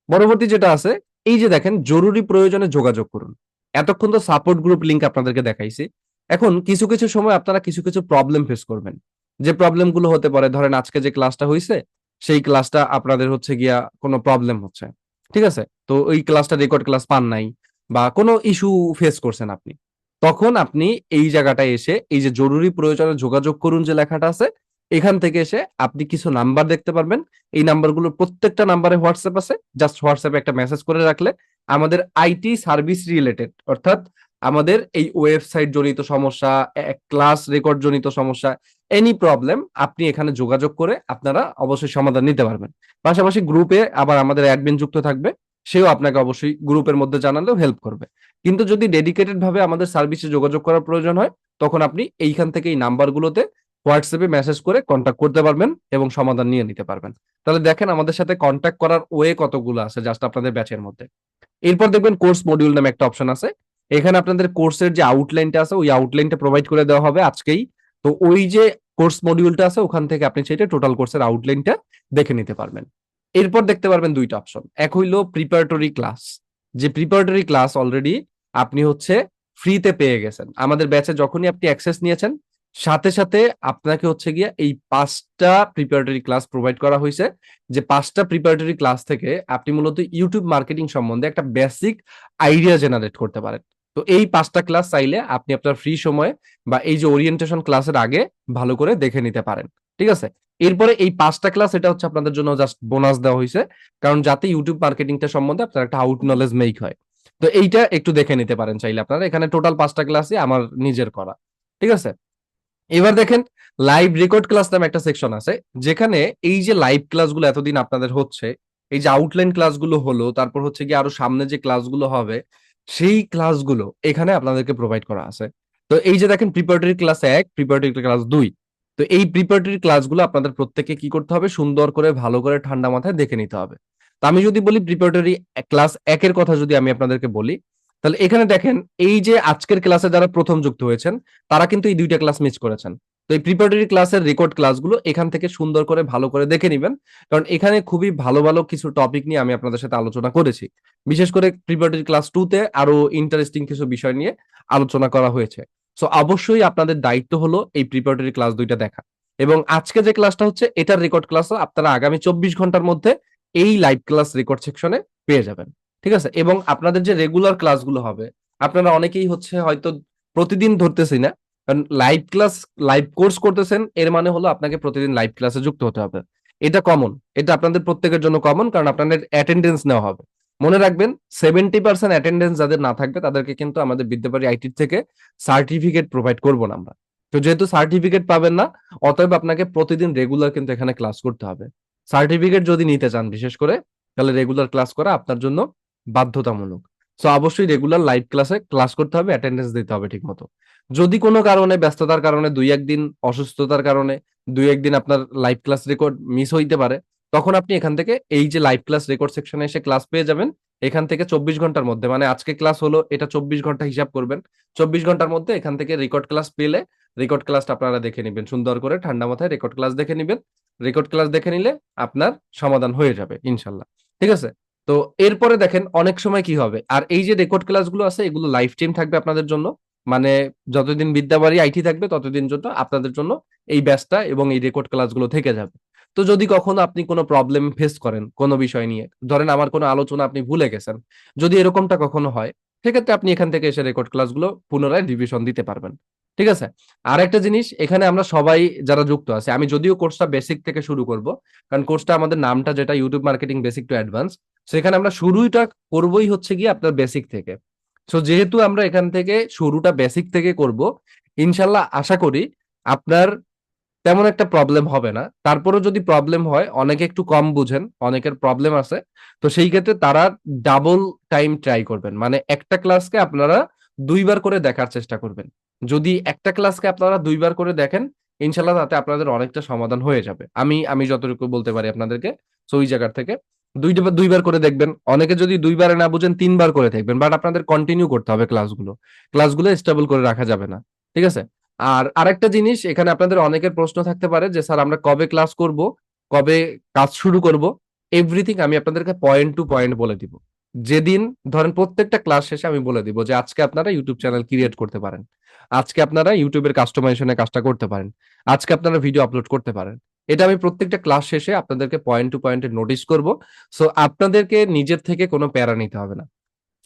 পরবর্তী যেটা আছে, এই যে দেখেন জরুরি প্রয়োজনে যোগাযোগ করুন। এতক্ষণ তো সাপোর্ট গ্রুপ লিংক আপনাদেরকে দেখাইছি। এখন কিছু কিছু সময় আপনারা কিছু কিছু প্রবলেম ফেস করবেন। যে প্রবলেম গুলো হতে পারে, ধরেন আজকে যে ক্লাসটা হয়েছে সেই ক্লাসটা আপনাদের হচ্ছে গিয়া কোনো প্রবলেম হচ্ছে, ঠিক আছে, তো ওই ক্লাসটা রেকর্ড ক্লাস পান নাই বা কোনো ইস্যু ফেস করছেন আপনি, তখন আপনি এই জায়গাটায় এসে এই যে জরুরি প্রয়োজনে যোগাযোগ করুন যে লেখাটা আছে, এখান থেকে এসে আপনি কিছু নাম্বার দেখতে পারবেন। এই নাম্বারগুলো প্রত্যেকটা নাম্বারে হোয়াটসঅ্যাপ আছে, জাস্ট হোয়াটসঅ্যাপে একটা মেসেজ করে রাখলে আমাদের আইটি সার্ভিস রিলেটেড, অর্থাৎ আমাদের এই ওয়েবসাইট জনিত সমস্যা, ক্লাস রেকর্ড জনিত সমস্যা, এনি প্রবলেম আপনি এখানে যোগাযোগ করে আপনারা অবশ্যই সমাধান নিতে পারবেন। পাশাপাশি গ্রুপে আবার আমাদের অ্যাডমিন যুক্ত থাকবে, সেও আপনাকে অবশ্যই গ্রুপের মধ্যে জানালেও হেল্প করবে। কিন্তু যদি ডেডিকেটেড ভাবে আমাদের সার্ভিসে যোগাযোগ করার প্রয়োজন হয়, তখন আপনি এইখান থেকে এই নাম্বারগুলোতে হোয়াটসঅ্যাপে মেসেজ করে কন্ট্যাক্ট করতে পারবেন এবং সমাধান নিয়ে নিতে পারবেন। তাহলে দেখেন আমাদের সাথে কন্ট্যাক্ট করার ওয়ে কতগুলো আছে জাস্ট আপনাদের ব্যাচের মধ্যে। এরপর দেখবেন কোর্স মডিউল নামে একটা অপশন আছে। এখানে আপনাদের কোর্সের যে আউটলাইনটা আছে ওই আউটলাইনটা প্রোভাইড করে দেওয়া হবে আজকেই। তো ওই যে কোর্স মডিউলটা আছে ওখান থেকে আপনি সেটা টোটাল কোর্সের আউটলাইনটা দেখে নিতে পারবেন। এরপর দেখতে পারবেন দুইটা অপশন, এক হইলো প্রিপারেটরি ক্লাস। যে প্রিপারেটরি ক্লাস অলরেডি আপনি হচ্ছে ফ্রিতে পেয়ে গেছেন আমাদের ব্যাচে, যখনই আপনি অ্যাক্সেস নিয়েছেন সাথে সাথে আপনাকে হচ্ছে গিয়ে এই 5টা প্রিপারেটরি ক্লাস প্রোভাইড করা হয়েছে। যে 5টা প্রিপারেটরি ক্লাস থেকে আপনি মূলত ইউটিউব মার্কেটিং সম্বন্ধে একটা বেসিক আইডিয়া জেনারেট করতে পারেন। তো এই 5টা ক্লাস চাইলে আপনি আপনার ফ্রি সময়ে বা এই যে ওরিয়েন্টেশন ক্লাসের আগে ভালো করে দেখে নিতে পারেন, ঠিক আছে। এরপরে এই 5টা ক্লাস এটা হচ্ছে আপনাদের জন্য জাস্ট বোনাস দেওয়া হয়েছে, কারণ যাতে ইউটিউব মার্কেটিংটা সম্বন্ধে আপনার একটা আউট নলেজ মেক হয়। তো এইটা একটু দেখে নিতে পারেন চাইলে আপনারা, এখানে টোটাল 5টা ক্লাসই আমার নিজের করা, ঠিক আছে। এবার দেখেন লাইভ রেকর্ড ক্লাস নামে একটা সেকশন আছে, যেখানে এই যে লাইভ ক্লাসগুলো এতদিন আপনাদের হচ্ছে, এই যে আউটলাইন ক্লাসগুলো হলো, তারপর হচ্ছে কি আরো সামনে যে ক্লাসগুলো হবে সেই ক্লাসগুলো এখানে আপনাদেরকে প্রোভাইড করা আছে। তো এই যে দেখেন প্রিপারেটরি ক্লাস 1, প্রিপারেটরি ক্লাস 2, তো এই প্রিপারেটরি ক্লাসগুলো আপনাদের প্রত্যেককে কি করতে হবে, সুন্দর করে ভালো করে ঠান্ডা মাথায় দেখে নিতে হবে। তো আমি যদি বলি প্রিপারেটরি ক্লাস 1 এর কথা যদি আমি আপনাদেরকে বলি, তাহলে এখানে দেখেন এই যে আজকের ক্লাসে যারা প্রথম যুক্ত হয়েছেন তারা কিন্তু এই দুইটা ক্লাস মিস করেছেন। তো এই প্রিপারেটরি ক্লাসের রেকর্ড ক্লাসগুলো এখান থেকে সুন্দর করে ভালো করে দেখে নিবেন, কারণ এখানে খুবই ভালো ভালো কিছু টপিক নিয়ে আমি আপনাদের সাথে আলোচনা করেছি। বিশেষ করে প্রিপারেটরি ক্লাস 2 তে আরো ইন্টারেস্টিং কিছু বিষয় নিয়ে আলোচনা করা হয়েছে। সো অবশ্যই আপনাদের দায়িত্ব হলো এই প্রিপারেটরি ক্লাস দুইটা দেখা। এবং আজকে যে ক্লাসটা হচ্ছে এটার রেকর্ড ক্লাসও আপনারা আগামী 24 ঘন্টার মধ্যে এই লাইভ ক্লাস রেকর্ড সেকশনে পেয়ে যাবেন। ঠিক আছে? এবং আপনাদের যে রেগুলার ক্লাসগুলো হবে, আপনারা অনেকেই হচ্ছে হয়তো প্রতিদিন ধরতেছি না, কারণ লাইভ ক্লাস, লাইভ কোর্স করতেছেন, এর মানে হলো আপনাকে প্রতিদিন লাইভ ক্লাসে যুক্ত হতে হবে। এটা কমন, এটা আপনাদের প্রত্যেকের জন্য কমন, কারণ আপনাদের অ্যাটেন্ডেন্স নেওয়া হবে। মনে রাখবেন, 70% অ্যাটেন্ডেন্স যাদের না থাকবে তাদেরকে কিন্তু আমাদের বিদ্যাবাড়ি আইটি থেকে সার্টিফিকেট প্রোভাইড করবো না আমরা। তো যেহেতু সার্টিফিকেট পাবেন না, অতএব আপনাকে প্রতিদিন রেগুলার কিন্তু এখানে ক্লাস করতে হবে। সার্টিফিকেট যদি নিতে চান বিশেষ করে, তাহলে রেগুলার ক্লাস করা আপনার জন্য বাধ্যতামূলক। সো অবশ্যই রেগুলার লাইভ ক্লাসে ক্লাস করতে হবে, অ্যাটেন্ডেন্স দিতে হবে ঠিক মতো। যদি কোনো কারণে, ব্যস্ততার কারণে, দুই একদিন অসুস্থতার কারণে দুই একদিন আপনার লাইভ ক্লাস রেকর্ড মিস হইতে পারে, তখন আপনি এখান থেকে এই যে লাইভ ক্লাস রেকর্ড সেকশনে এসে ক্লাস পেয়ে যাবেন। এখান থেকে 24 ঘন্টার মধ্যে, মানে আজকে ক্লাস হলো, এটা 24 ঘন্টা হিসাব করবেন। 24 ঘন্টার মধ্যে এখান থেকে রেকর্ড ক্লাস পেলে রেকর্ড ক্লাসটা আপনারা দেখে নিবেন, সুন্দর করে ঠান্ডা মাথায় রেকর্ড ক্লাস দেখে নিবেন। রেকর্ড ক্লাস দেখে নিলে আপনার সমাধান হয়ে যাবে ইনশাল্লাহ। ঠিক আছে? তো এরপরে দেখেন অনেক সময় কি হবে, আর এই যে রেকর্ড ক্লাসগুলো আছে এগুলো লাইফ টাইম থাকবে আপনাদের জন্য। মানে যতদিন বিদ্যাবাড়ি আইটি থাকবে ততদিন জন্য আপনাদের জন্য এই ব্যাচটা এবং এই রেকর্ড ক্লাসগুলো থেকে যাবে। তো যদি কখনো আপনি কোনো প্রবলেম ফেস করেন কোনো বিষয় নিয়ে, ধরেন আমার কোনো আলোচনা আপনি ভুলে গেছেন, যদি এরকমটা কখনো হয়, সেক্ষেত্রে আপনি এখান থেকে এসে রেকর্ড ক্লাসগুলো পুনরায় রিভিশন দিতে পারবেন। ঠিক আছে? আর একটা জিনিস, এখানে আমরা সবাই যারা যুক্ত আছে, আমি যদিও কোর্সটা বেসিক থেকে শুরু করব, কারণ কোর্সটা আমাদের নামটা যেটা YouTube marketing basic to advance, সেখানে আমরা শুরুটা করবই হচ্ছে গিয়ে আপনার বেসিক থেকে। সো যেহেতু আমরা এখান থেকে শুরুটা বেসিক থেকে করব, ইনশাল্লাহ আশা করি আপনার তেমন একটা প্রবলেম হবে না। তারপরেও যদি প্রবলেম হয়, অনেকে একটু কম বুঝেন, অনেকের প্রবলেম আছে, তো সেই ক্ষেত্রে তারা ডাবল টাইম ট্রাই করবেন, মানে একটা ক্লাসকে আপনারা দুইবার করে দেখার চেষ্টা করবেন। যদি একটা ক্লাসকে আপনারা দুইবার করে দেখেন, ইনশাল্লাহ তাতে আপনাদের অনেকটা সমাধান হয়ে যাবে। আমি যতটুকু বলতে পারি আপনাদেরকে। তো ওই জায়গার থেকে দুইবার করে দেখবেন। অনেকে যদি দুইবারে না বুঝেন, তিনবার করে দেখবেন, বাট আপনাদের কন্টিনিউ করতে হবে ক্লাসগুলো। ক্লাসগুলো স্টেবল করে রাখা যাবে না। ঠিক আছে? আর আরেকটা জিনিস, এখানে আপনাদের অনেকের প্রশ্ন থাকতে পারে যে স্যার আমরা কবে ক্লাস করব, কবে কাজ শুরু করব। এভরিথিং আমি আপনাদেরকে পয়েন্ট টু পয়েন্ট বলে দিব। যেদিন, ধরেন প্রত্যেকটা ক্লাস শেষে আমি বলে দিব যে আজকে আপনারা ইউটিউব চ্যানেল ক্রিয়েট করতে পারেন, আজকে আপনারা ইউটিউবের কাস্টমাইজেশনের কাজটা করতে পারেন, আজকে আপনারা ভিডিও আপলোড করতে পারেন। এটা আমি প্রত্যেকটা ক্লাস শেষে আপনাদেরকে পয়েন্ট টু পয়েন্টে নোটিশ করব। সো আপনাদেরকে নিজের থেকে কোনো প্যারা নিতে হবে না।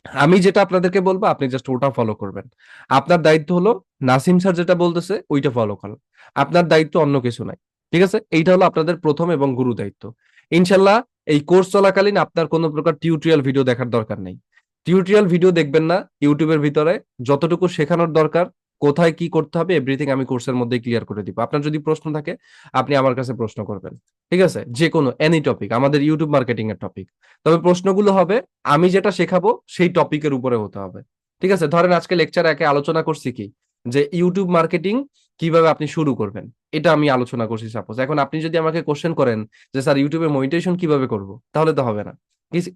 আমি যেটা আপনাদেরকে বলবো আপনি জাস্ট ওটা ফলো করবেন। আপনার দায়িত্ব হলো নাসিম স্যার যেটা বলতেছে ওইটা ফলো করা। আপনার দায়িত্ব অন্য কিছু নাই। ঠিক আছে? এইটা হলো আপনাদের প্রথম এবং গুরু দায়িত্ব। ইনশাল্লাহ এই কোর্স চলাকালীন আপনার কোনো প্রকার টিউটোরিয়াল ভিডিও দেখার দরকার নেই। টিউটোরিয়াল ভিডিও দেখবেন না ইউটিউবের ভিতরে। যতটুকু শেখানোর দরকার, কোথায় কি করতে হবে, এভরিথিং আমি কোর্সের মধ্যে ক্লিয়ার করে দিব। আপনার যদি প্রশ্ন থাকে আপনি আমার কাছে প্রশ্ন করবেন। ঠিক আছে? যে কোনো এনি টপিক, আমাদের ইউটিউব মার্কেটিং এর টপিক। তবে প্রশ্নগুলো হবে আমি যেটা শেখাবো সেই টপিকের উপরে হতে হবে। ঠিক আছে? ধরেন আজকে লেকচার একে আলোচনা করছি কি, যে ইউটিউব মার্কেটিং কিভাবে আপনি শুরু করবেন, এটা আমি আলোচনা করছি সাপোজ। এখন আপনি যদি আমাকে কোশ্চেন করেন যে স্যার ইউটিউবে মনিটাইজেশন কিভাবে করব, তাহলে তো হবে না।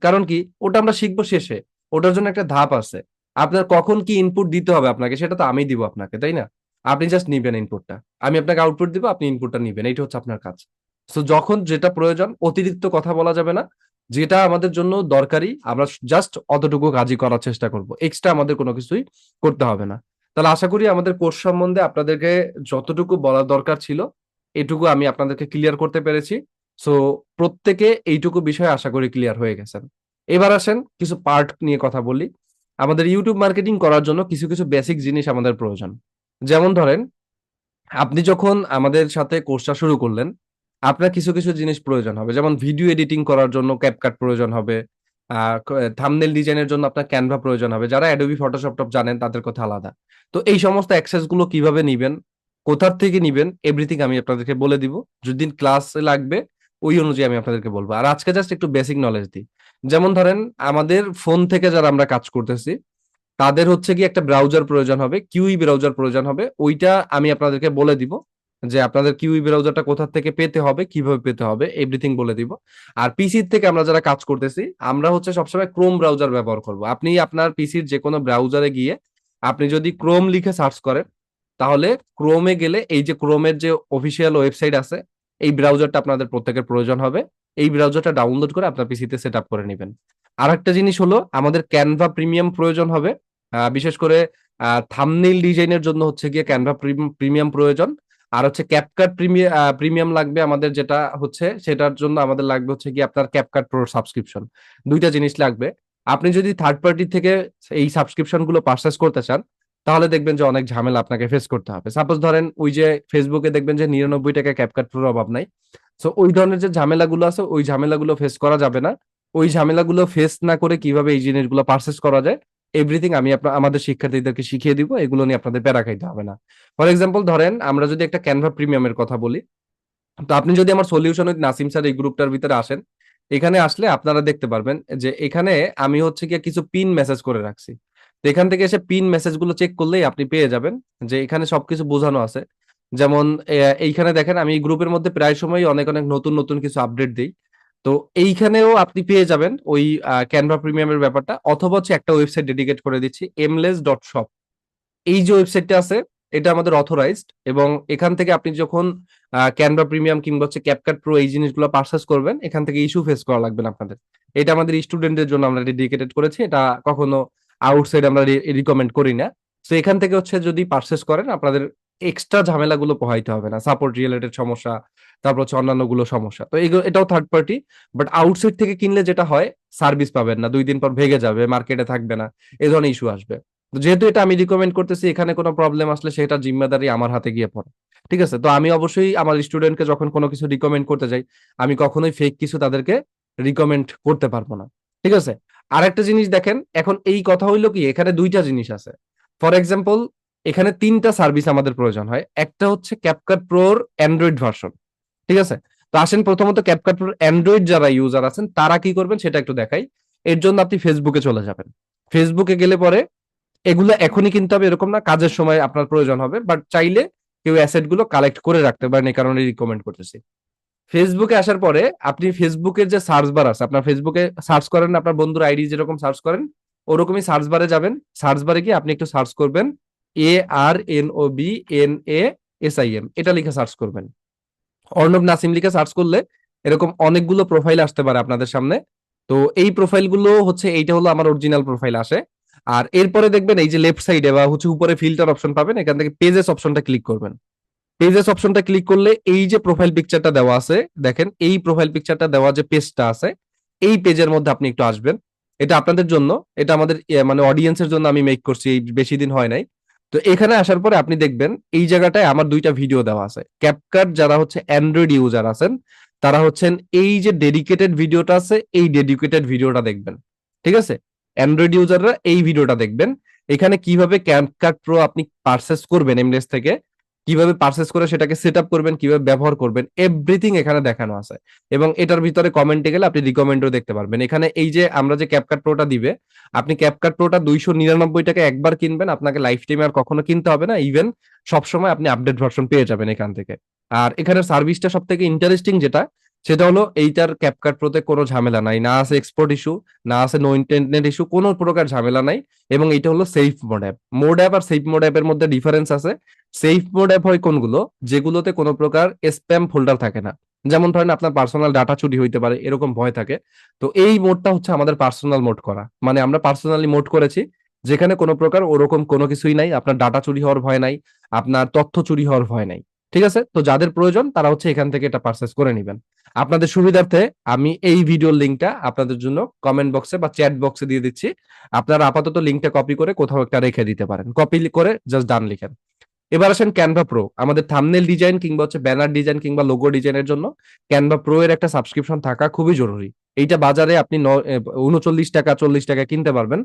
কারণ কি, ওটা আমরা শিখবো শেষে, ওটার জন্য একটা ধাপ আছে। আপনার কখন কি ইনপুট দিতে হবে আপনাকে, সেটা তো আমি দিব আপনাকে, তাই না? আপনি জাস্ট নিবেন ইনপুটটা, আমি আপনাকে আউটপুট দিব, আপনি ইনপুটটা নিবেন, এইটা হচ্ছে আপনার কাজ। তো যখন যেটা প্রয়োজন, অতিরিক্ত কথা বলা যাবে না। যেটা আমাদের জন্য দরকারি আমরা জাস্ট অতটুকু কাজই করার চেষ্টা করব, এক্সট্রা আমাদের কোনো কিছুই করতে হবে না। তাহলে আশা করি আমাদের কোর্স সম্বন্ধে আপনাদেরকে যতটুকু বলার দরকার ছিল এটুকু আমি আপনাদেরকে ক্লিয়ার করতে পেরেছি। সো প্রত্যেকে এইটুকু বিষয় আশা করি ক্লিয়ার হয়ে গেছেন। এবার আসেন কিছু পার্ট নিয়ে কথা বলি। আমাদের ইউটিউব মার্কেটিং করার জন্য কিছু কিছু বেসিক জিনিস আমাদের প্রয়োজন। যেমন ধরেন, আপনি যখন আমাদের সাথে কোর্সটা শুরু করলেন, আপনার কিছু কিছু জিনিস প্রয়োজন হবে, যেমন ভিডিও এডিটিং করার জন্য ক্যাপকাট প্রয়োজন হবে। থাম্বনেল ডিজাইনের জন্য আপনার ক্যানভা প্রয়োজন হবে। যারা অ্যাডোবি ফটোশপ টপ জানেন তাদের কথা আলাদা। তো এই সমস্ত অ্যাক্সেস গুলো কিভাবে নিবেন, কোথার থেকে নিবেন, এভরিথিং আমি আপনাদেরকে বলে দিব। যদি ক্লাসে লাগবে ওই অনুযায়ী আমি আপনাদেরকে বলবো। আর আজকে জাস্ট একটু বেসিক নলেজ দিই। যেমন ধরেন, আমাদের ফোন থেকে যারা আমরা কাজ করতেছি তাদের হচ্ছে কি একটা ব্রাউজার প্রয়োজন হবে, কিউই ব্রাউজার প্রয়োজন হবে। ওইটা আমি আপনাদেরকে বলে দিব, যে আপনাদের কিউই ব্রাউজারটা কোথা থেকে পেতে হবে, কিভাবে পেতে হবে, এভরিথিং বলে দিব। আর পিসির থেকে আমরা যারা কাজ করতেছি, আমরা হচ্ছে সবসময় ক্রোম ব্রাউজার ব্যবহার করব। আপনি আপনার পিসির যে কোনো ব্রাউজারে গিয়ে আপনি যদি ক্রোম লিখে সার্চ করেন, তাহলে ক্রোমে গেলে এই যে ক্রোমের যে অফিসিয়াল ওয়েবসাইট আছে, এই ব্রাউজারটা আপনাদের প্রত্যেকের প্রয়োজন হবে। এই ব্রাউজারটা ডাউনলোড করে আপনার পিসিতে সেট আপ করে নেবেন। আর একটা জিনিস হলো, আমাদের ক্যানভা প্রিমিয়াম প্রয়োজন হবে। বিশেষ করে থাম্বনেইল ডিজাইনের জন্য হচ্ছে গিয়ে ক্যানভা প্রিমিয়াম প্রয়োজন। আর হচ্ছে ক্যাপকাট প্রিমিয়াম লাগবে আমাদের, যেটা হচ্ছে সেটার জন্য আমাদের লাগবে হচ্ছে কি আপনার ক্যাপকাট প্রো সাবস্ক্রিপশন। দুইটা জিনিস লাগবে। আপনি যদি থার্ড পার্টি থেকে এই সাবস্ক্রিপশন গুলো পারচেস করতে চান, তাহলে দেখবেন যে অনেক ঝামেলা আপনাকে ফেস করতে হবে। সাপোজ ধরেন ওই যে ফেসবুকে দেখবেন যে 99 টাকা ক্যাপকাট প্রোর অভাব নাই। সো ওই ধরনের যে ঝামেলাগুলো আছে ওই ঝামেলাগুলো ফেস করা যাবে না। ওই ঝামেলাগুলো ফেস না করে কিভাবে এই জিনিসগুলো পারচেস করা যায়, এভরিথিং আমি আমাদের শিক্ষার্থীদেরকে শিখিয়ে দিব। এগুলো নিয়ে আপনাদের প্যারা খাইতে হবে না। ফর এক্সাম্পল ধরেন আমরা যদি একটা ক্যানভা প্রিমিয়ামের কথা বলি, তো আপনি যদি আমার সলিউশন উইথ নাসিম স্যার এই গ্রুপটার ভিতরে আসেন, এখানে আসলে আপনারা দেখতে পারবেন যে এখানে আমি হচ্ছে গিয়ে কিছু পিন মেসেজ করে রাখছি। তো এখান থেকে এসে পিন মেসেজ গুলো চেক করলেই আপনি পেয়ে যাবেন যে এখানে সবকিছু বোঝানো আছে। যেমন এইখানে দেখেন আমি এই গ্রুপের মধ্যে প্রায় সময় অনেক অনেক নতুন নতুন কিছু আপডেট দিই। তো এইখানেও আপনি পেয়ে যাবেন ওই ক্যানভা প্রিমিয়ামের ব্যাপারটা, অথবা হচ্ছে একটা ওয়েবসাইট ডেডিকেট করে দিচ্ছি, mless.shop। এই যে ওয়েবসাইটটা আছে এটা আমাদের অথরাইজড, এবং এখান থেকে আপনি যখন ক্যানভা প্রিমিয়াম কিংবা হচ্ছে ক্যাপকাট প্রো এই জিনিসগুলো পারচেস করবেন, এখান থেকে ইস্যু ফেস করা লাগবে না আপনাদের। এটা আমাদের স্টুডেন্টদের জন্য আমরা ডেডিকেটেড করেছি, এটা কখনো আউটসাইড আমরা রিকমেন্ড করি না। তো এখান থেকে হচ্ছে যদি পারচেস করেন আপনাদের এক্সট্রা ঝামেলাগুলো পোহাইতে হবে না, সাপোর্ট রিলেটেড সমস্যা, তারপর হচ্ছে অন্যান্য গুলো সমস্যা। তো এটাও থার্ড পার্টি। বাট আউটসাইড থেকে কিনলে যেটা হয়, সার্ভিস পাবেন না, 2 দিন পর ভেঙে যাবে, মার্কেটে থাকবে না, এই ধরনের ইস্যু আসবে। তো যেহেতু এটা আমি রিকমেন্ড করতেছি, এখানে কোনো প্রবলেম আসলে সেটা জিম্মেদারি আমার হাতে গিয়ে পড়ে। ঠিক আছে, তো আমি অবশ্যই আমার স্টুডেন্টকে যখন কোনো কিছু রিকমেন্ড করতে যাই, আমি কখনোই ফেক কিছু তাদেরকে রিকমেন্ড করতে পারবো না। ঠিক আছে। আর একটা জিনিস দেখেন, এখন এই কথা হইলো কি, এখানে দুইটা জিনিস আছে। ফর এক্সাম্পল, এখানে 3টা সার্ভিস আমাদের প্রয়োজন হয়। একটা হচ্ছে ক্যাপকাট প্রোর অ্যান্ড্রয়েড ভার্সন। ঠিক আছে। তো আসেন প্রথমত ক্যাপকাট প্রোর অ্যান্ড্রয়েড যারা ইউজার আছেন তারা কি করবেন সেটা একটু দেখাই। এর জন্য আপনি ফেসবুকে চলে যাবেন। ফেসবুকে গেলে পরে এগুলো এখনই কিনতে হবে এরকম না, কাজের সময় আপনার প্রয়োজন হবে, বাট চাইলে কেউ অ্যাসেট গুলো কালেক্ট করে রাখতে পারেন, এই কারণে রিকমেন্ড করতেছি। ফেসবুকে আসার পরে আপনি ফেসবুকের যে সার্চ বার আছে, আপনার ফেসবুকে সার্চ করেন, আপনার বন্ধুর আইডি যেরকম সার্চ করেন ওরকমই সার্চ বারে যাবেন। সার্চ বারে গিয়ে আপনি একটু সার্চ করবেন ARNOBNASIM, এটা লিখে সার্চ করবেন। অর্ণব নাসিম লিখে সার্চ করলে এরকম অনেকগুলো প্রোফাইল আসতে পারে আপনাদের সামনে। তো এই প্রোফাইল গুলো হচ্ছে, এইটা হলো আমার অরিজিনাল প্রোফাইল আসে। আর এরপরে দেখবেন এই যে লেফট সাইডে বা হচ্ছে উপরে ফিল্টার অপশন পাবেন, এখান থেকে পেজেস অপশনটা ক্লিক করবেন। পেজেস অপশনটা ক্লিক করলে এই যে প্রোফাইল পিকচারটা দেওয়া আছে, দেখেন এই প্রোফাইল পিকচারটা দেওয়া যে পেজটা আছে, এই পেজের মধ্যে আপনি একটু আসবেন। এটা আপনাদের জন্য, এটা আমাদের মানে অডিয়েন্সের জন্য আমি মেক করছি, এই বেশি দিন হয় নাই। তো এখানে আসার পরে আপনি দেখবেন এই জায়গাটায় আমার 2টা ভিডিও দেওয়া আছে। ক্যাপকাট যারা হচ্ছে অ্যান্ড্রয়েড ইউজার আছেন তারা হচ্ছেন এই যে ডেডিকেটেড ভিডিওটা আছে, এই ডেডিকেটেড ভিডিওটা দেখবেন। ঠিক আছে। অ্যান্ড্রয়েড ইউজাররা এই ভিডিওটা দেখবেন। এখানে কিভাবে ক্যাপকাট প্রো আপনি পারচেস করবেন এমলেস থেকে, কিভাবে পারচেস করে সেটাকে সেট আপ করবেন, কিভাবে ব্যবহার করবেন, এভরিথিং এখানে দেখানো আছে। এবং এটার ভিতরে কমেন্টে গেলে আপনি রিকমেন্ডও দেখতে পারবেন। এখানে এই যে আমরা যে ক্যাপকাট প্রোটা দিবে, আপনি ক্যাপকাট প্রোটা 299 টাকা একবার কিনবেন, আপনাকে লাইফ টাইম আর কখনো কিনতে হবে না। ইভেন সবসময় আপনি আপডেট ভার্সন পেয়ে যাবেন এখান থেকে। আর এখানে সার্ভিসটা সব থেকে ইন্টারেস্টিং যেটা, সেটা হলো এইটার ক্যাপকাট প্রোতে কোনো ঝামেলা নাই, না আছে এক্সপোর্ট ইস্যু, না আছে নো ইন্টারনেট ইস্যু, কোনো প্রকার ঝামেলা নাই। এবং এটা হলো safe mode app. Mode app আর সেফ মোড অ্যাপের মধ্যে ডিফারেন্স আছে। সেফ মোড অ্যাপ হয় কোনগুলো, যেগুলোতে কোনো প্রকার স্প্যাম ফোল্ডার থাকে না। যেমন ধরেন আপনার পার্সোনাল ডাটা চুরি হইতে পারে এরকম ভয় থাকে। তো এই মোডটা হচ্ছে আমাদের পার্সোনাল মোড করা, মানে আমরা পার্সোনালি মোড করেছি, যেখানে কোনো প্রকার ওরকম কোনো কিছুই নাই, আপনার ডাটা চুরি হওয়ার ভয় নাই, আপনার তথ্য চুরি হওয়ার ভয় নাই। ঠিক আছে, তো যাদের প্রয়োজন তারা হচ্ছে এখান থেকে এটা পারচেস করে নেবেন। আপনাদের সুবিধার্থে আমি এই ভিডিওর লিঙ্কটা আপনাদের জন্য কমেন্ট বক্সে বা চ্যাট বক্সে দিয়ে দিচ্ছি। আপনারা আপাতত লিঙ্কটা কপি করে কোথাও একটা রেখে দিতে পারেন, কপি করে জাস্ট ডান লিখেন। এবার আসেন ক্যানভা প্রো। আমাদের থাম্বনেল ডিজাইন কিংবা হচ্ছে ব্যানার ডিজাইন কিংবা লোগো ডিজাইনের জন্য ক্যানভা প্রো এর একটা সাবস্ক্রিপশন থাকা খুবই জরুরি। এইটা বাজারে আপনি 39 টাকা 40 টাকা কিনতে পারবেন।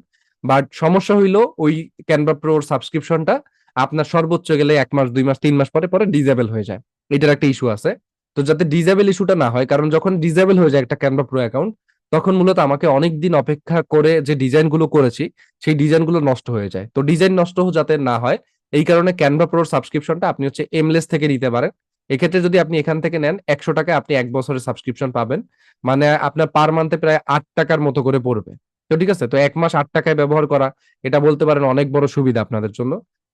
বাট সমস্যা হইলো ওই ক্যানভা প্রোর সাবস্ক্রিপশনটা আপনার সর্বোচ্চ গেলে 1 মাস 2 মাস 3 মাস পরে পরে ডিজেবল হয়ে যায়। এটার একটা ইস্যু আছে। তো যাতে ডিজেবল ইস্যুটা না হয়, কারণ যখন ডিজেবল হয়ে যায় একটা ক্যানভা প্রো অ্যাকাউন্ট, তখন মূলত আমাকে অনেক দিন অপেক্ষা করে যে ডিজাইন গুলো করেছি সেই ডিজাইন গুলো নষ্ট হয়ে যায়। তো ডিজাইন নষ্ট যাতে না হয়, এই কারণে ক্যানভা প্রোর সাবস্ক্রিপশনটা আপনি হচ্ছে এমলেস থেকে নিতে পারেন। এক্ষেত্রে যদি আপনি এখান থেকে নেন 100 টাকায় আপনি 1 বছরের সাবস্ক্রিপশন পাবেন। মানে আপনার পার মান্থে প্রায় 8 টাকার মতো করে পড়বে। তো ঠিক আছে, তো 1 মাস 8 টাকায় ব্যবহার করা, এটা বলতে পারেন অনেক বড় সুবিধা আপনাদের জন্য।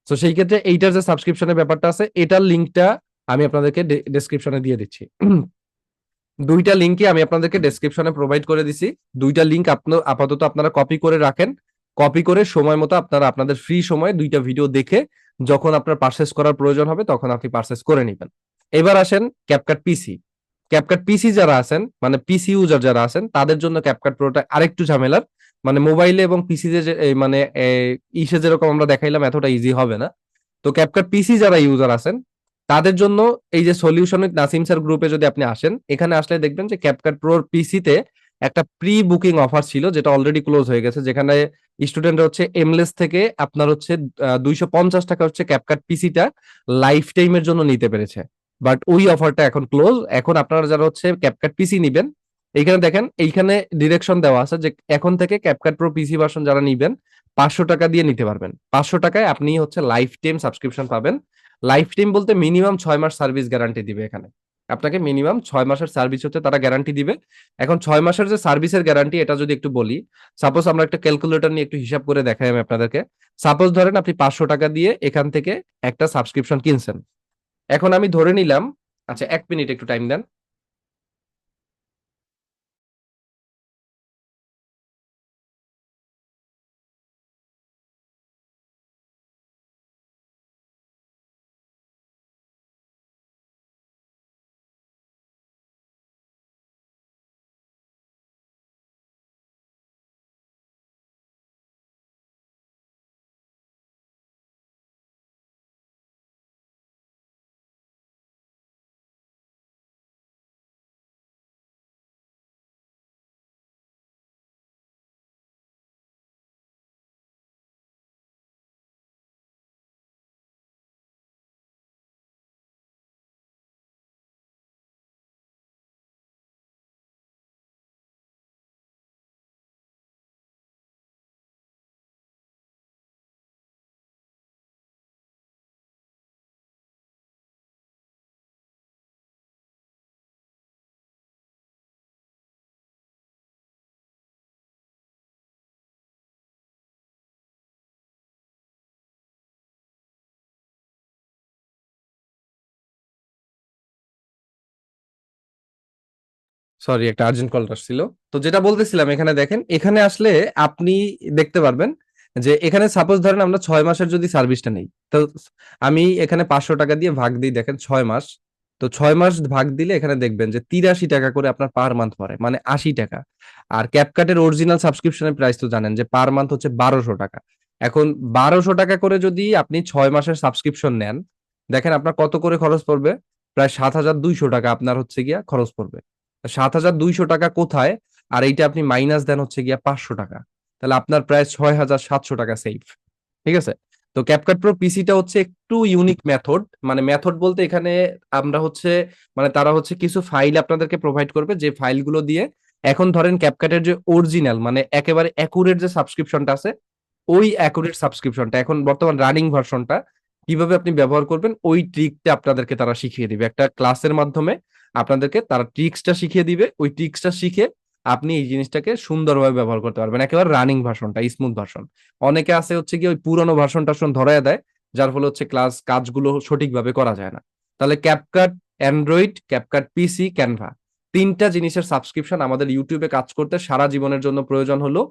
তো সেই ক্ষেত্রে এইটার যে সাবস্ক্রিপশনের ব্যাপারটা আছে, এটার লিঙ্কটা আমি আপনাদেরকে ডেসক্রিপশনে দিয়ে দিচ্ছি। 2টা লিঙ্কই আমি আপনাদেরকে ডেসক্রিপশনে প্রোভাইড করে দিছি। 2টা লিঙ্ক আপাতত আপনারা কপি করে রাখেন। কপি করে সময় মতো আপনারা আপনাদের ফ্রি সময়ে 2টা ভিডিও দেখে যখন আপনার পারচেস করার প্রয়োজন হবে তখন আপনি পারচেস করে নেবেন। এবার আসেন ক্যাপকাট পিসি। ক্যাপকাট পিসি যারা আছেন, মানে পিসি ইউজার যারা আছেন, তাদের জন্য ক্যাপকাট প্রোটা আরেকটু ঝামেলার। মানে মোবাইলে এবং পিসিতে মানে ইসে যেরকম আমরা দেখাইলাম এতটা ইজি হবে না। তো ক্যাপকাট পিসি যারা ইউজার আছেন তাদের জন্য এই যে সলিউশন উইথ নাসিম স্যার গ্রুপে যদি আপনি আসেন, এখানে আসলে দেখবেন যে ক্যাপকাট প্রোর পিসিতে একটা প্রি বুকিং অফার ছিল যেটা অলরেডি ক্লোজ হয়ে গেছে, যেখানে স্টুডেন্ট হচ্ছে এমলেস থেকে আপনার হচ্ছে 250 টাকা হচ্ছে ক্যাপকাট পিসিটা লাইফ টাইমের জন্য নিতে পেরেছে। বাট ওই অফারটা এখন ক্লোজ। এখন আপনারা যারা হচ্ছে ক্যাপকাট পিসি নিবেন, এইখানে দেখেন এইখানে ডিরেকশন দেওয়া আছে যে এখন থেকে ক্যাপকাট প্রো পিসি ভার্সন যারা নিবেন 500 টাকা দিয়ে নিতে পারবেন। 500 টাকায় আপনি হচ্ছে লাইফ টাইম সাবস্ক্রিপশন পাবেন। লাইফ টাইম বলতে মিনিমাম 6 মাস সার্ভিস গ্যারান্টি দিবে এখানে। আপনাকে মিনিমাম 6 মাসের সার্ভিস হচ্ছে তারা গ্যারান্টি দিবে। এখন 6 মাসের যে সার্ভিসের গ্যারান্টি এটা যদি একটু বলি, সাপোজ আমরা একটা ক্যালকুলেটর নিয়ে একটু হিসাব করে দেখাই আমি আপনাদেরকে। সাপোজ ধরেন আপনি 500 টাকা দিয়ে এখান থেকে একটা সাবস্ক্রিপশন কিনছেন। এখন আমি ধরে নিলাম, আচ্ছা 1 মিনিট একটু টাইম দেন। সরি, একটা আর্জেন্ট কল আসছিল। তো যেটা বলতেছিলাম, এখানে দেখেন, এখানে আসলে আপনি দেখতে পারবেন যে এখানে সাপোজ ধরেন আমরা 6 মাসের যদি সার্ভিসটা নেই, তো আমি এখানে 500 টাকা দিয়ে ভাগ দিই, দেখেন 6 মাস। তো 6 মাস ভাগ দিলে এখানে দেখবেন যে 83 টাকা করে আপনার পার মান্থ পড়ে, মানে 80 টাকা। আর ক্যাপকাটের অরিজিনাল সাবস্ক্রিপশনের প্রাইস তো জানেন যে পার মান্থ হচ্ছে 1200 টাকা। এখন 1200 টাকা করে যদি আপনি 6 মাসের সাবস্ক্রিপশন নেন, দেখেন আপনার কত করে খরচ পড়বে। প্রায় 7,200 টাকা আপনার হচ্ছে গিয়া খরচ পড়বে। 7,200 টাকা কোথায়? আর এইটা আপনি মাইনাস দেন হচ্ছে গিয়া 500 টাকা, তাহলে আপনার প্রায় 6,700 টাকা সেভ। ঠিক আছে? তো ক্যাপকাট প্রো পিসিটা হচ্ছে একটু ইউনিক মেথড, মানে মেথড বলতে এখানে আমরা হচ্ছে, মানে তারা হচ্ছে কিছু ফাইল আপনাদেরকে প্রোভাইড করবে, যে ফাইলগুলো দিয়ে এখন ধরেন ক্যাপকাটের যে অরিজিনাল মানে একেবারে অ্যাকুরেট যে সাবস্ক্রিপশনটা আছে, ওই অ্যাকুরেট সাবস্ক্রিপশনটা এখন বর্তমান রানিং ভার্সনটা কিভাবে আপনি ব্যবহার করবেন ওই ট্রিকটা আপনাদেরকে তারা শিখিয়ে দিবে একটা ক্লাসের মাধ্যমে। আপনাদেরকে তারা ট্রিক্সটা শিখিয়ে দিবে, ওই ট্রিক্সটা শিখে আপনি এই জিনিসটাকে সুন্দরভাবে ব্যবহার করতে পারবেন, একেবারে রানিং ভার্সনটা, স্মুথ ভার্সন। অনেকে আছে হচ্ছে কি ওই পুরোনো ভার্সন টার্সন ধরায় দেয়, যার ফলে হচ্ছে ক্লাস কাজগুলো সঠিকভাবে করা যায় না। তাহলে ক্যাপকাট অ্যান্ড্রয়েড, ক্যাপকাট পিসি, ক্যানভা, 3টা জিনিসের সাবস্ক্রিপশন আমাদের ইউটিউবে কাজ করতে সারা জীবনের জন্য প্রয়োজন হলো।